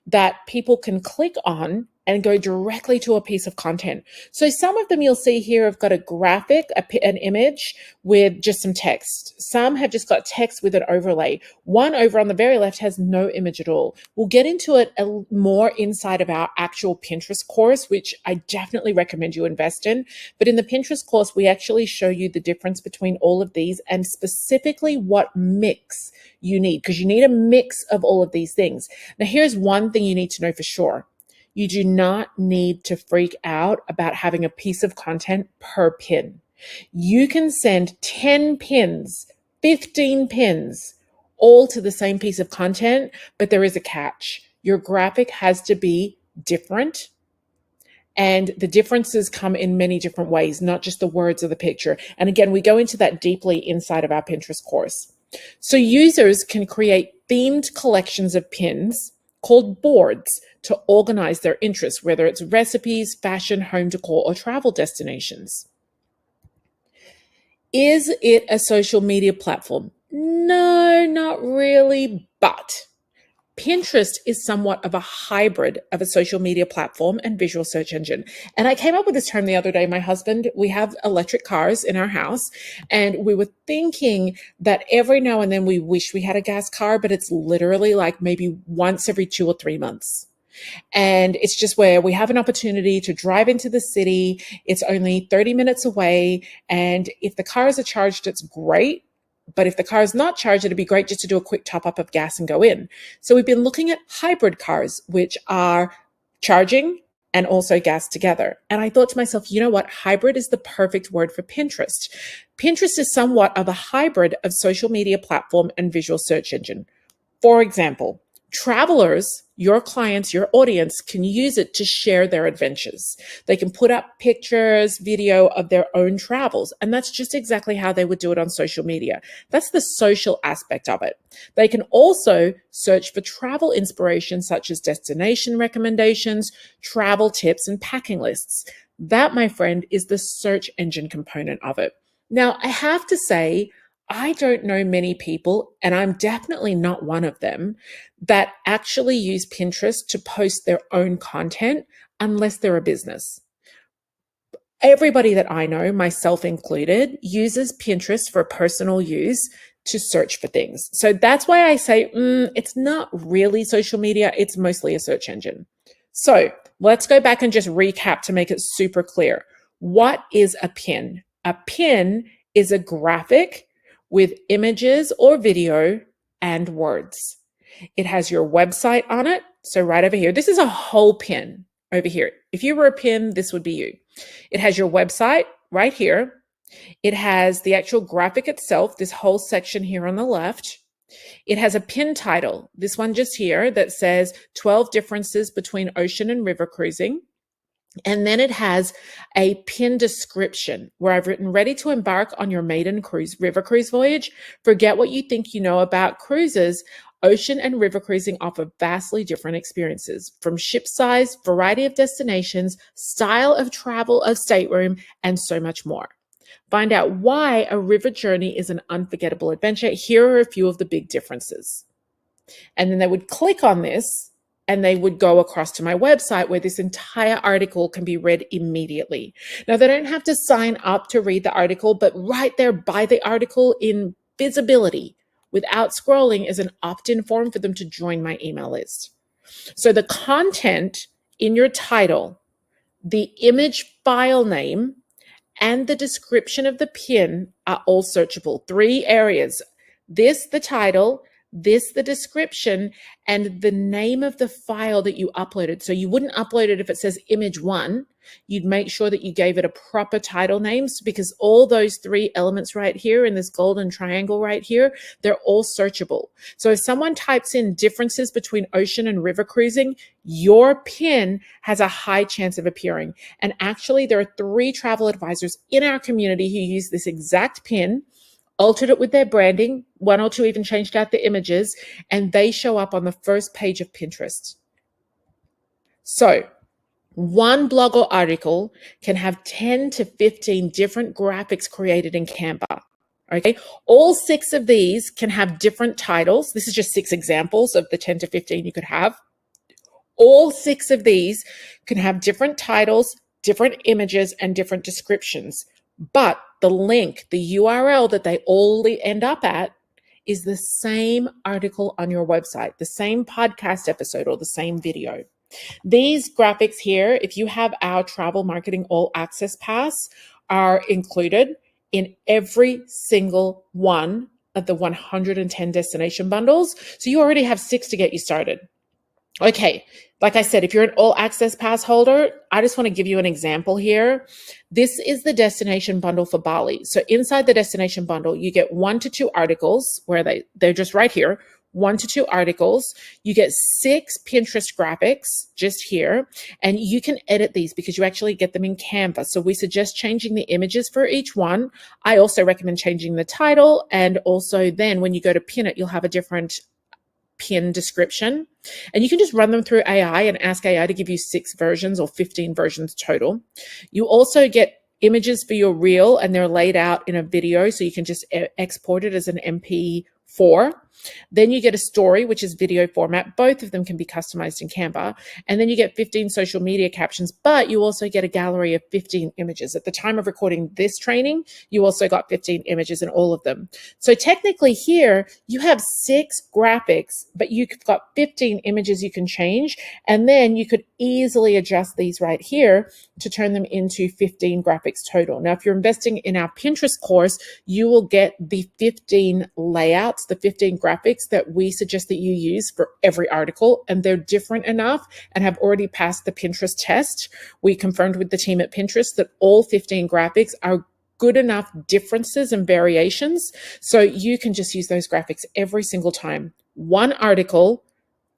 Speaker 1: that people can click on and go directly to a piece of content. So some of them you'll see here have got a graphic, an image with just some text. Some have just got text with an overlay. One over on the very left has no image at all. We'll get into it more inside of our actual Pinterest course, which I definitely recommend you invest in. But in the Pinterest course, we actually show you the difference between all of these and specifically what mix you need, because you need a mix of all of these things. Now, here's one thing you need to know for sure. You do not need to freak out about having a piece of content per pin. You can send 10 pins, 15 pins, all to the same piece of content, but there is a catch. Your graphic has to be different. And the differences come in many different ways, not just the words or the picture. And again, we go into that deeply inside of our Pinterest course. So users can create themed collections of pins called boards to organize their interests, whether it's recipes, fashion, home decor, or travel destinations. Is it a social media platform? No, not really, but Pinterest is somewhat of a hybrid of a social media platform and visual search engine. And I came up with this term the other day. My husband, we have electric cars in our house, and we were thinking that every now and then we wish we had a gas car, but it's literally like maybe once every 2 or 3 months. And it's just where we have an opportunity to drive into the city. It's only 30 minutes away. And if the cars are charged, it's great. But if the car is not charged, it'd be great just to do a quick top up of gas and go in. So we've been looking at hybrid cars, which are charging and also gas together. And I thought to myself, you know what? Hybrid is the perfect word for Pinterest. Pinterest is somewhat of a hybrid of social media platform and visual search engine. For example, travelers, your clients, your audience can use it to share their adventures. They can put up pictures, video of their own travels. And that's just exactly how they would do it on social media. That's the social aspect of it. They can also search for travel inspiration, such as destination recommendations, travel tips, and packing lists. That, my friend, is the search engine component of it. Now, I have to say, I don't know many people, and I'm definitely not one of them, that actually use Pinterest to post their own content unless they're a business. Everybody that I know, myself included, uses Pinterest for personal use to search for things. So that's why I say it's not really social media, it's mostly a search engine. So let's go back and just recap to make it super clear. What is a pin? A pin is a graphic with images or video and words. It has your website on it. So right over here, this is a whole pin over here. If you were a pin, this would be you. It has your website right here. It has the actual graphic itself, this whole section here on the left. It has a pin title, this one just here that says 12 differences between ocean and river cruising. And then it has a pin description where I've written, ready to embark on your maiden river cruise voyage. Forget what you think you know about cruises. Ocean and river cruising offer vastly different experiences, from ship size, variety of destinations, style of travel, of stateroom, and so much more. Find out why a river journey is an unforgettable adventure. Here are a few of the big differences. And then they would click on this and they would go across to my website where this entire article can be read immediately. Now, they don't have to sign up to read the article, but right there by the article in visibility without scrolling is an opt-in form for them to join my email list. So the content in your title, the image file name, and the description of the pin are all searchable. 3 areas. This, the title, this, the description, and the name of the file that you uploaded. So you wouldn't upload it if it says image 1. You'd make sure that you gave it a proper title name, because all those 3 elements right here in this golden triangle right here, they're all searchable. So if someone types in differences between ocean and river cruising, your pin has a high chance of appearing. And actually, there are 3 travel advisors in our community who use this exact pin, altered it with their branding, 1 or 2 even changed out the images, and they show up on the first page of Pinterest. So one blog or article can have 10 to 15 different graphics created in Canva. Okay, all 6 of these can have different titles. This is just 6 examples of the 10 to 15 you could have. All 6 of these can have different titles, different images, and different descriptions. But the link, the URL that they all end up at is the same article on your website, the same podcast episode, or the same video. These graphics here, if you have our Travel Marketing All Access Pass, are included in every single one of the 110 destination bundles. So you already have 6 to get you started. Okay, like I said, if you're an all access pass holder, I just want to give you an example here. This is the destination bundle for Bali. So inside the destination bundle, you get 1 to 2 articles where they're just right here. 1 to 2 articles. You get 6 Pinterest graphics just here, and you can edit these because you actually get them in Canva. So we suggest changing the images for each one. I also recommend changing the title, and also then when you go to pin it, you'll have a different pin description, and you can just run them through AI and ask AI to give you 6 versions or 15 versions total. You also get images for your reel, and they're laid out in a video, so you can just export it as an MP4. Then you get a story, which is video format. Both of them can be customized in Canva. And then you get 15 social media captions, but you also get a gallery of 15 images. At the time of recording this training, you also got 15 images in all of them. So technically here, you have 6 graphics, but you've got 15 images you can change. And then you could easily adjust these right here to turn them into 15 graphics total. Now, if you're investing in our Pinterest course, you will get the 15 layouts, the 15 graphics that we suggest that you use for every article, and they're different enough and have already passed the Pinterest test. We confirmed with the team at Pinterest that all 15 graphics are good enough differences and variations, so you can just use those graphics every single time. 1 article,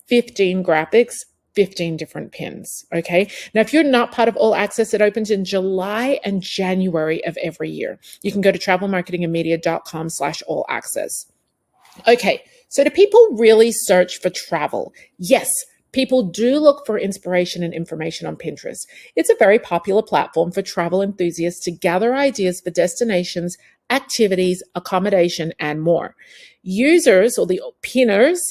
Speaker 1: 15 graphics, 15 different pins. Okay. Now, if you're not part of All Access, it opens in July and January of every year. You can go to travelmarketingandmedia.com/all access. Okay, so do people really search for travel? Yes, people do look for inspiration and information on Pinterest. It's a very popular platform for travel enthusiasts to gather ideas for destinations, activities, accommodation, and more. Users, or the pinners,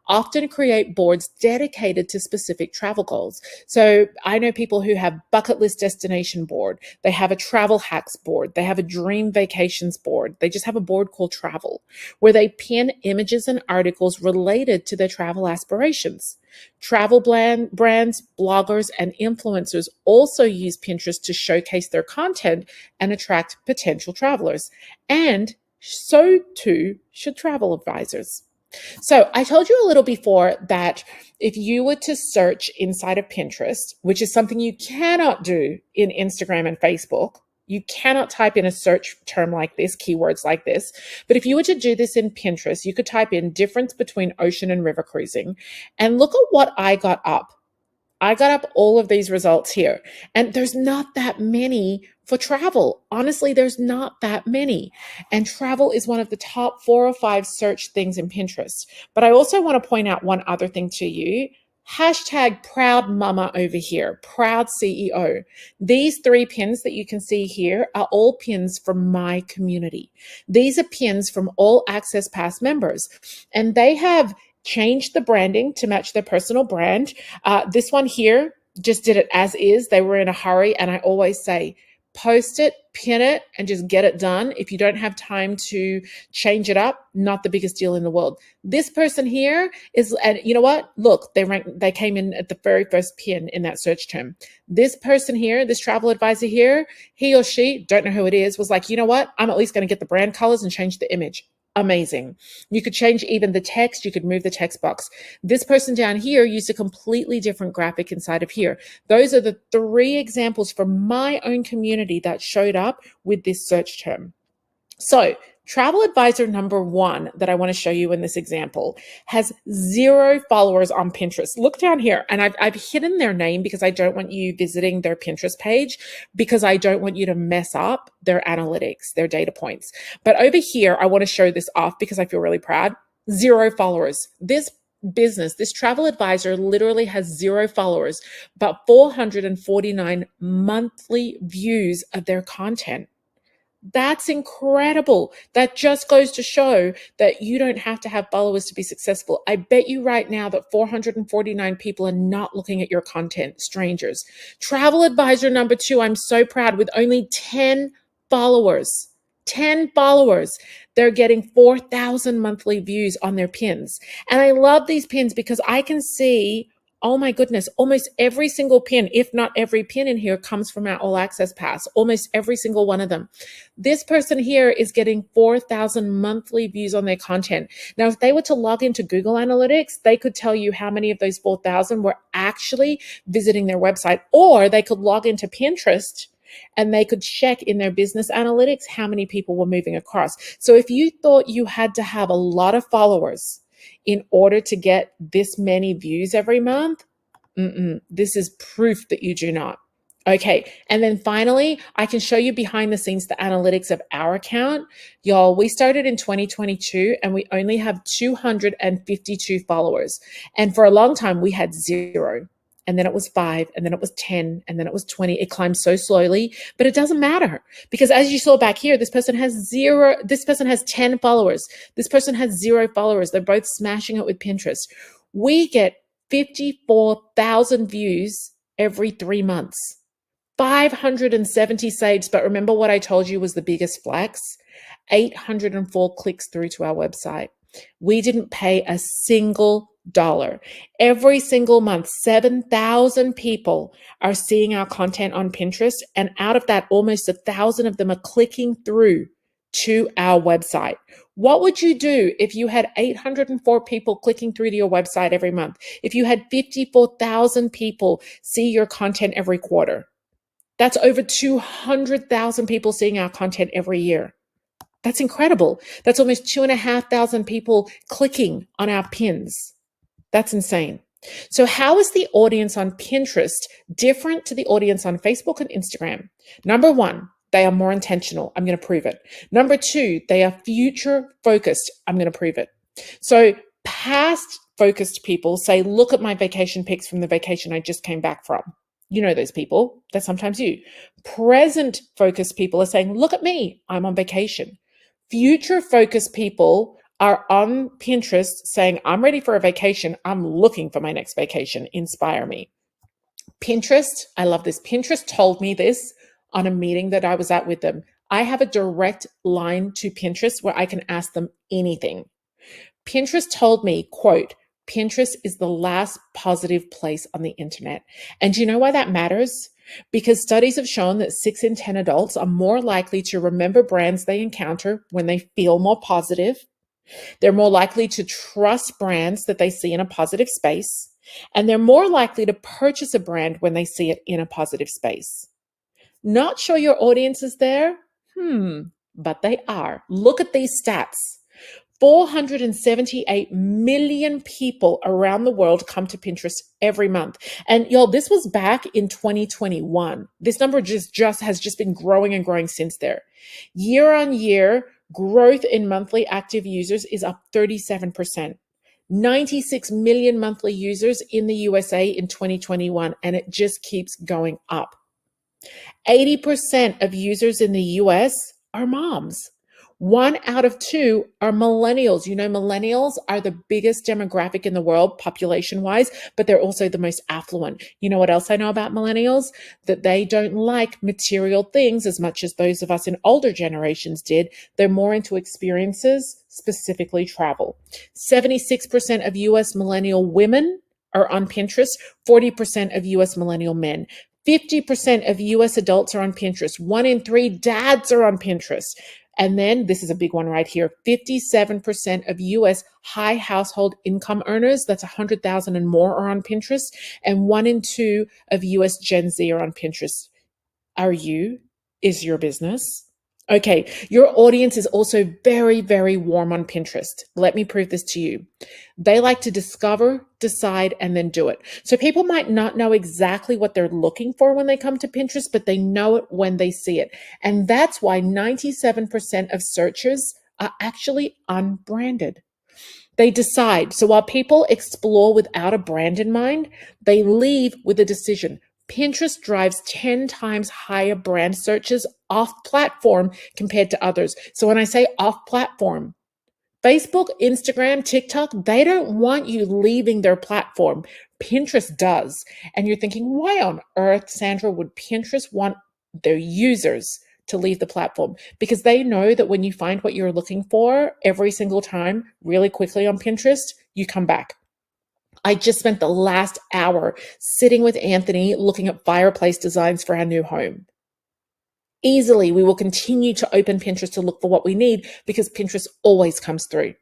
Speaker 1: often create boards dedicated to specific travel goals. So I know people who have bucket list destination board. They have a travel hacks board. They have a dream vacations board. They just have a board called travel, where they pin images and articles related to their travel aspirations. Travel brands, bloggers, and influencers also use Pinterest to showcase their content and attract potential travelers. And so too should travel advisors. So I told you a little before that if you were to search inside of Pinterest, which is something you cannot do in Instagram and Facebook, you cannot type in a search term like this, keywords like this. But if you were to do this in Pinterest, you could type in difference between ocean and river cruising, and look at what I got up. I got up all of these results here, and there's not that many for travel. Honestly, there's not that many. And travel is one of the top 4 or 5 search things in Pinterest. But I also want to point out one other thing to you. Hashtag proud mama over here, proud CEO. These 3 pins that you can see here are all pins from my community. These are pins from All Access Pass members, and they have changed the branding to match their personal brand. This one here just did it as is. They were in a hurry, and I always say, post it, pin it, and just get it done. If you don't have time to change it up, not the biggest deal in the world. This person here is, and you know what? Look, they came in at the very first pin in that search term. This person here, this travel advisor here, he or she, don't know who it is, was like, you know what? I'm at least going to get the brand colors and change the image. Amazing. You could change even the text. You could move the text box. This person down here used a completely different graphic inside of here. Those are the 3 examples from my own community that showed up with this search term. So travel advisor number 1 that I want to show you in this example has 0 followers on Pinterest. Look down here, and I've hidden their name because I don't want you visiting their Pinterest page, because I don't want you to mess up their analytics, their data points. But over here, I want to show this off because I feel really proud. 0 followers. This business, this travel advisor literally has 0 followers, but 449 monthly views of their content. That's incredible. That just goes to show that you don't have to have followers to be successful. I bet you right now that 449 people are not looking at your content, strangers. Travel advisor number 2, I'm so proud, with only 10 followers. 10 followers. They're getting 4,000 monthly views on their pins. And I love these pins because I can see, oh my goodness, almost every single pin, if not every pin in here, comes from our All Access Pass. Almost every single one of them. This person here is getting 4,000 monthly views on their content. Now, if they were to log into Google Analytics, they could tell you how many of those 4,000 were actually visiting their website, or they could log into Pinterest and they could check in their business analytics how many people were moving across. So if you thought you had to have a lot of followers in order to get this many views every month, this is proof that you do not. Okay, and then finally, I can show you behind the scenes the analytics of our account. Y'all, we started in 2022 and we only have 252 followers. And for a long time, we had 0. And then it was 5, and then it was 10, and then it was 20. It climbed so slowly, but it doesn't matter because as you saw back here, this person has 0, this person has 10 followers. This person has 0 followers. They're both smashing it with Pinterest. We get 54,000 views every 3 months, 570 saves. But remember what I told you was the biggest flex? 804 clicks through to our website. We didn't pay a single dollar. Every single month, 7,000 people are seeing our content on Pinterest. And out of that, almost 1,000 of them are clicking through to our website. What would you do if you had 804 people clicking through to your website every month? If you had 54,000 people see your content every quarter? That's over 200,000 people seeing our content every year. That's incredible. That's almost 2,500 people clicking on our pins. That's insane. So how is the audience on Pinterest different to the audience on Facebook and Instagram? Number 1, they are more intentional. I'm going to prove it. Number 2, they are future focused. I'm going to prove it. So past focused people say, look at my vacation pics from the vacation I just came back from. You know those people. That's sometimes you. Present focused people are saying, look at me. I'm on vacation. Future focused people are on Pinterest saying, I'm ready for a vacation. I'm looking for my next vacation. Inspire me. Pinterest, I love this. Pinterest told me this on a meeting that I was at with them. I have a direct line to Pinterest where I can ask them anything. Pinterest told me, quote, Pinterest is the last positive place on the internet. And do you know why that matters? Because studies have shown that 6 in 10 adults are more likely to remember brands they encounter when they feel more positive. They're more likely to trust brands that they see in a positive space. And they're more likely to purchase a brand when they see it in a positive space. Not sure your audience is there? But they are. Look at these stats. 478 million people around the world come to Pinterest every month. And y'all, this was back in 2021. This number has just been growing and growing since there. Year on year, growth in monthly active users is up 37%. 96 million monthly users in the USA in 2021, and it just keeps going up. 80% of users in the US are moms. 1 out of 2 are millennials. You know, millennials are the biggest demographic in the world, population-wise, but they're also the most affluent. You know what else I know about millennials? That they don't like material things as much as those of us in older generations did. They're more into experiences, specifically travel. 76% of US millennial women are on Pinterest, 40% of US millennial men. 50% of US adults are on Pinterest. 1 in 3 dads are on Pinterest. And then this is a big one right here. 57% of US high household income earners, that's 100,000 and more, are on Pinterest. And 1 in 2 of US Gen Z are on Pinterest. Are you? Is your business? Okay, your audience is also very, very warm on Pinterest. Let me prove this to you. They like to discover, decide, and then do it. So people might not know exactly what they're looking for when they come to Pinterest, but they know it when they see it. And that's why 97% of searches are actually unbranded. They decide. So while people explore without a brand in mind, they leave with a decision. Pinterest drives 10 times higher brand searches off platform compared to others. So when I say off platform, Facebook, Instagram, TikTok, they don't want you leaving their platform. Pinterest does. And you're thinking, why on earth, Sandra, would Pinterest want their users to leave the platform? Because they know that when you find what you're looking for every single time really quickly on Pinterest, you come back. I just spent the last hour sitting with Anthony looking at fireplace designs for our new home. Easily, we will continue to open Pinterest to look for what we need because Pinterest always comes through.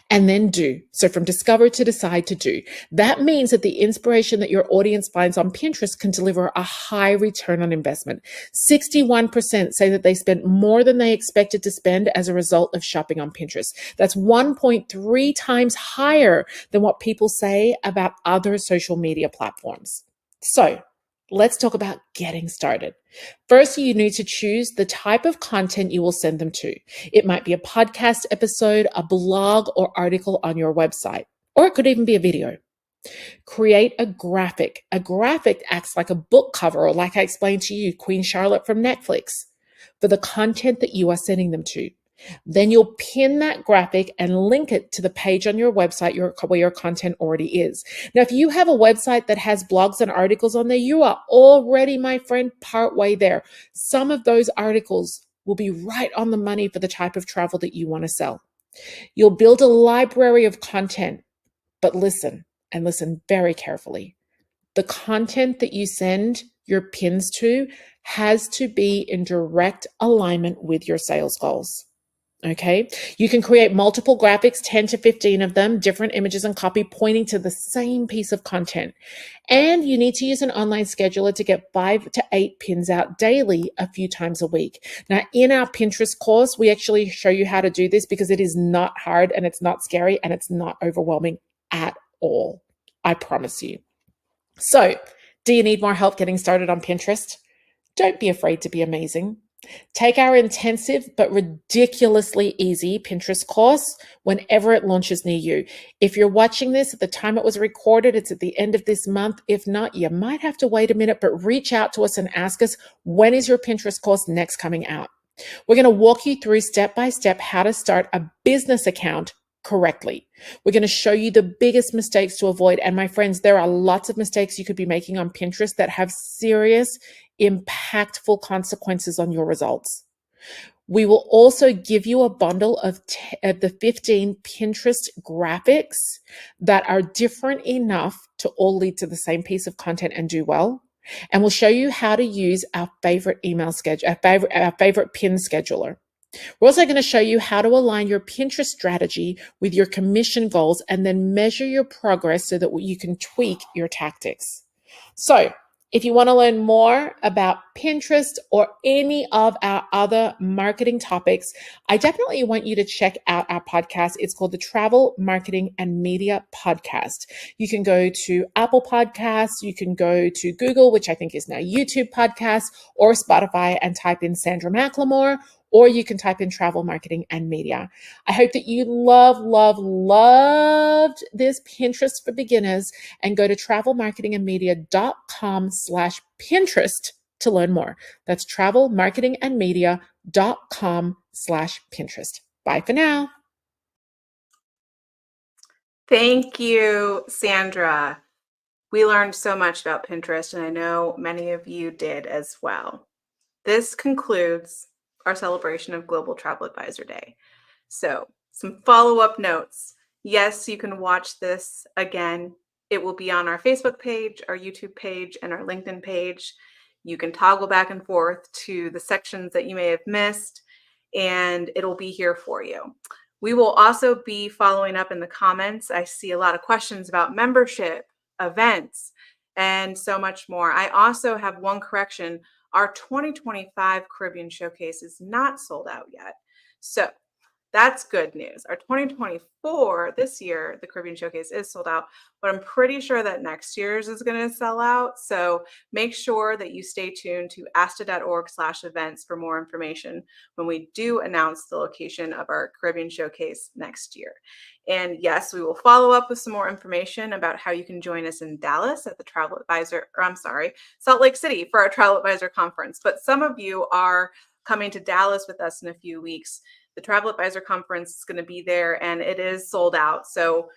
Speaker 1: And then do. So from discover to decide to do. That means that the inspiration that your audience finds on Pinterest can deliver a high return on investment. 61% say that they spent more than they expected to spend as a result of shopping on Pinterest. That's 1.3 times higher than what people say about other social media platforms. So let's talk about getting started. First, you need to choose the type of content you will send them to. It might be a podcast episode, a blog, or article on your website, or it could even be a video. Create a graphic. A graphic acts like a book cover, or like I explained to you, Queen Charlotte from Netflix, for the content that you are sending them to. Then you'll pin that graphic and link it to the page on your website where your content already is. Now, if you have a website that has blogs and articles on there, you are already, my friend, partway there. Some of those articles will be right on the money for the type of travel that you want to sell. You'll build a library of content, but listen, and listen very carefully. The content that you send your pins to has to be in direct alignment with your sales goals. Okay, you can create multiple graphics, 10 to 15 of them, different images and copy pointing to the same piece of content. And you need to use an online scheduler to get 5 to 8 pins out daily a few times a week. Now, in our Pinterest course, we actually show you how to do this because it is not hard and it's not scary and it's not overwhelming at all. I promise you. So, do you need more help getting started on Pinterest? Don't be afraid to be amazing. Take our intensive but ridiculously easy Pinterest course whenever it launches near you. If you're watching this at the time it was recorded, it's at the end of this month. If not, you might have to wait a minute, but reach out to us and ask us, when is your Pinterest course next coming out? We're going to walk you through step by step how to start a business account correctly. We're going to show you the biggest mistakes to avoid. And my friends, there are lots of mistakes you could be making on Pinterest that have serious, impactful consequences on your results. We will also give you a bundle of the 15 Pinterest graphics that are different enough to all lead to the same piece of content and do well. And we'll show you how to use our favorite email schedule, our favorite pin scheduler. We're also going to show you how to align your Pinterest strategy with your commission goals and then measure your progress so that you can tweak your tactics. So, if you want to learn more about Pinterest or any of our other marketing topics, I definitely want you to check out our podcast. It's called the Travel, Marketing, and Media Podcast. You can go to Apple Podcasts, you can go to Google, which I think is now YouTube Podcasts, or Spotify and type in Sandra Macklemore, or you can type in travel, marketing, and media. I hope that you loved this Pinterest for beginners and go to travelmarketingandmedia.com/Pinterest to learn more. That's travelmarketingandmedia.com/Pinterest. Bye for now.
Speaker 2: Thank you, Sandra. We learned so much about Pinterest, and I know many of you did as well. This concludes our celebration of Global Travel Advisor Day. So, some follow-up notes. Yes, you can watch this again. It will be on our Facebook page, our YouTube page, and our LinkedIn page. You can toggle back and forth to the sections that you may have missed, and it'll be here for you. We will also be following up in the comments. I see a lot of questions about membership, events, and so much more. I also have one correction. Our 2025 Caribbean Showcase is not sold out yet. So That's good news. Our 2024, this year, the Caribbean Showcase is sold out, but I'm pretty sure that next year's is going to sell out. So make sure that you stay tuned to asta.org/events for more information when we do announce the location of our Caribbean Showcase next year. And yes, we will follow up with some more information about how you can join us in Dallas at the Salt Lake City for our Travel Advisor Conference. But some of you are coming to Dallas with us in a few weeks. The Travel Advisor Conference is going to be there and it is sold out. So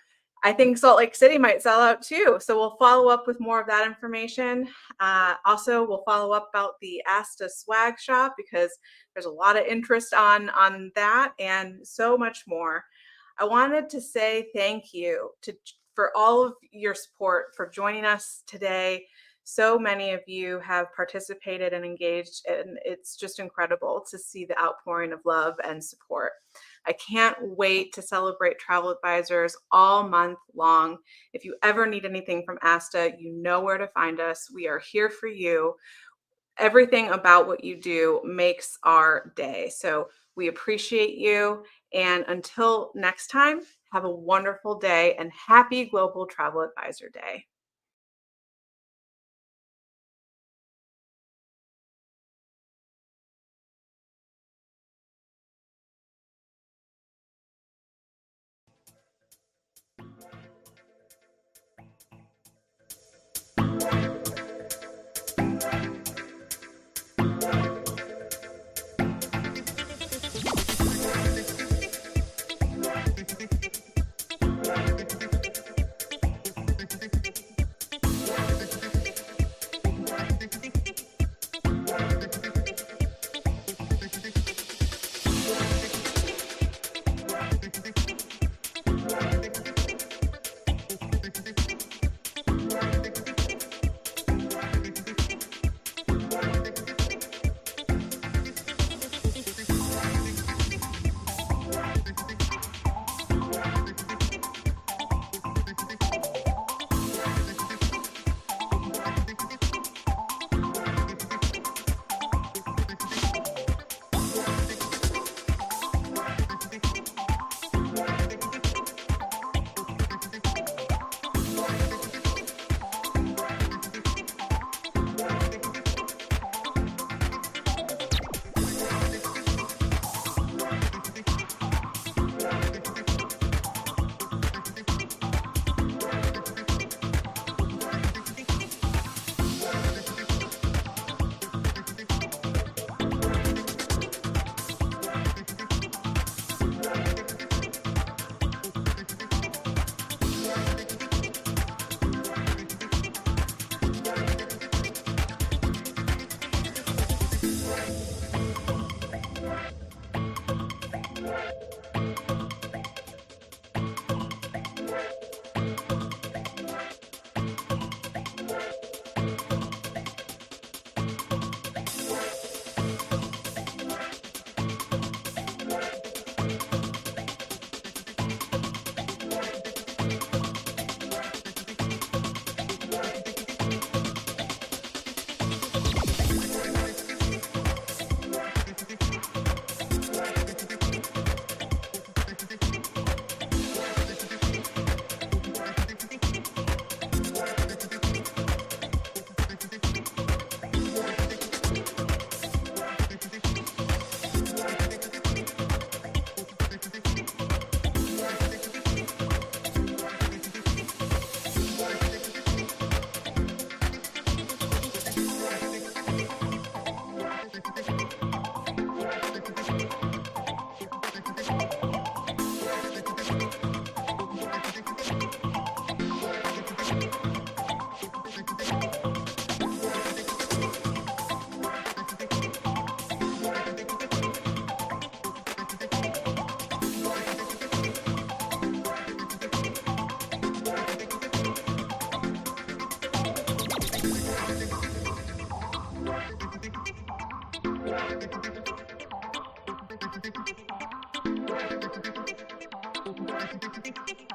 Speaker 2: I think Salt Lake City might sell out too. So we'll follow up with more of that information. Also, we'll follow up about the ASTA swag shop because there's a lot of interest on that and so much more. I wanted to say thank you for all of your support, for joining us today. So many of you have participated and engaged, and it's just incredible to see the outpouring of love and support. I can't wait to celebrate travel advisors all month long. If you ever need anything from ASTA, you know where to find us. We are here for you. Everything about what you do makes our day. So we appreciate you. And until next time, have a wonderful day and happy Global Travel Advisor Day.
Speaker 3: Thank you.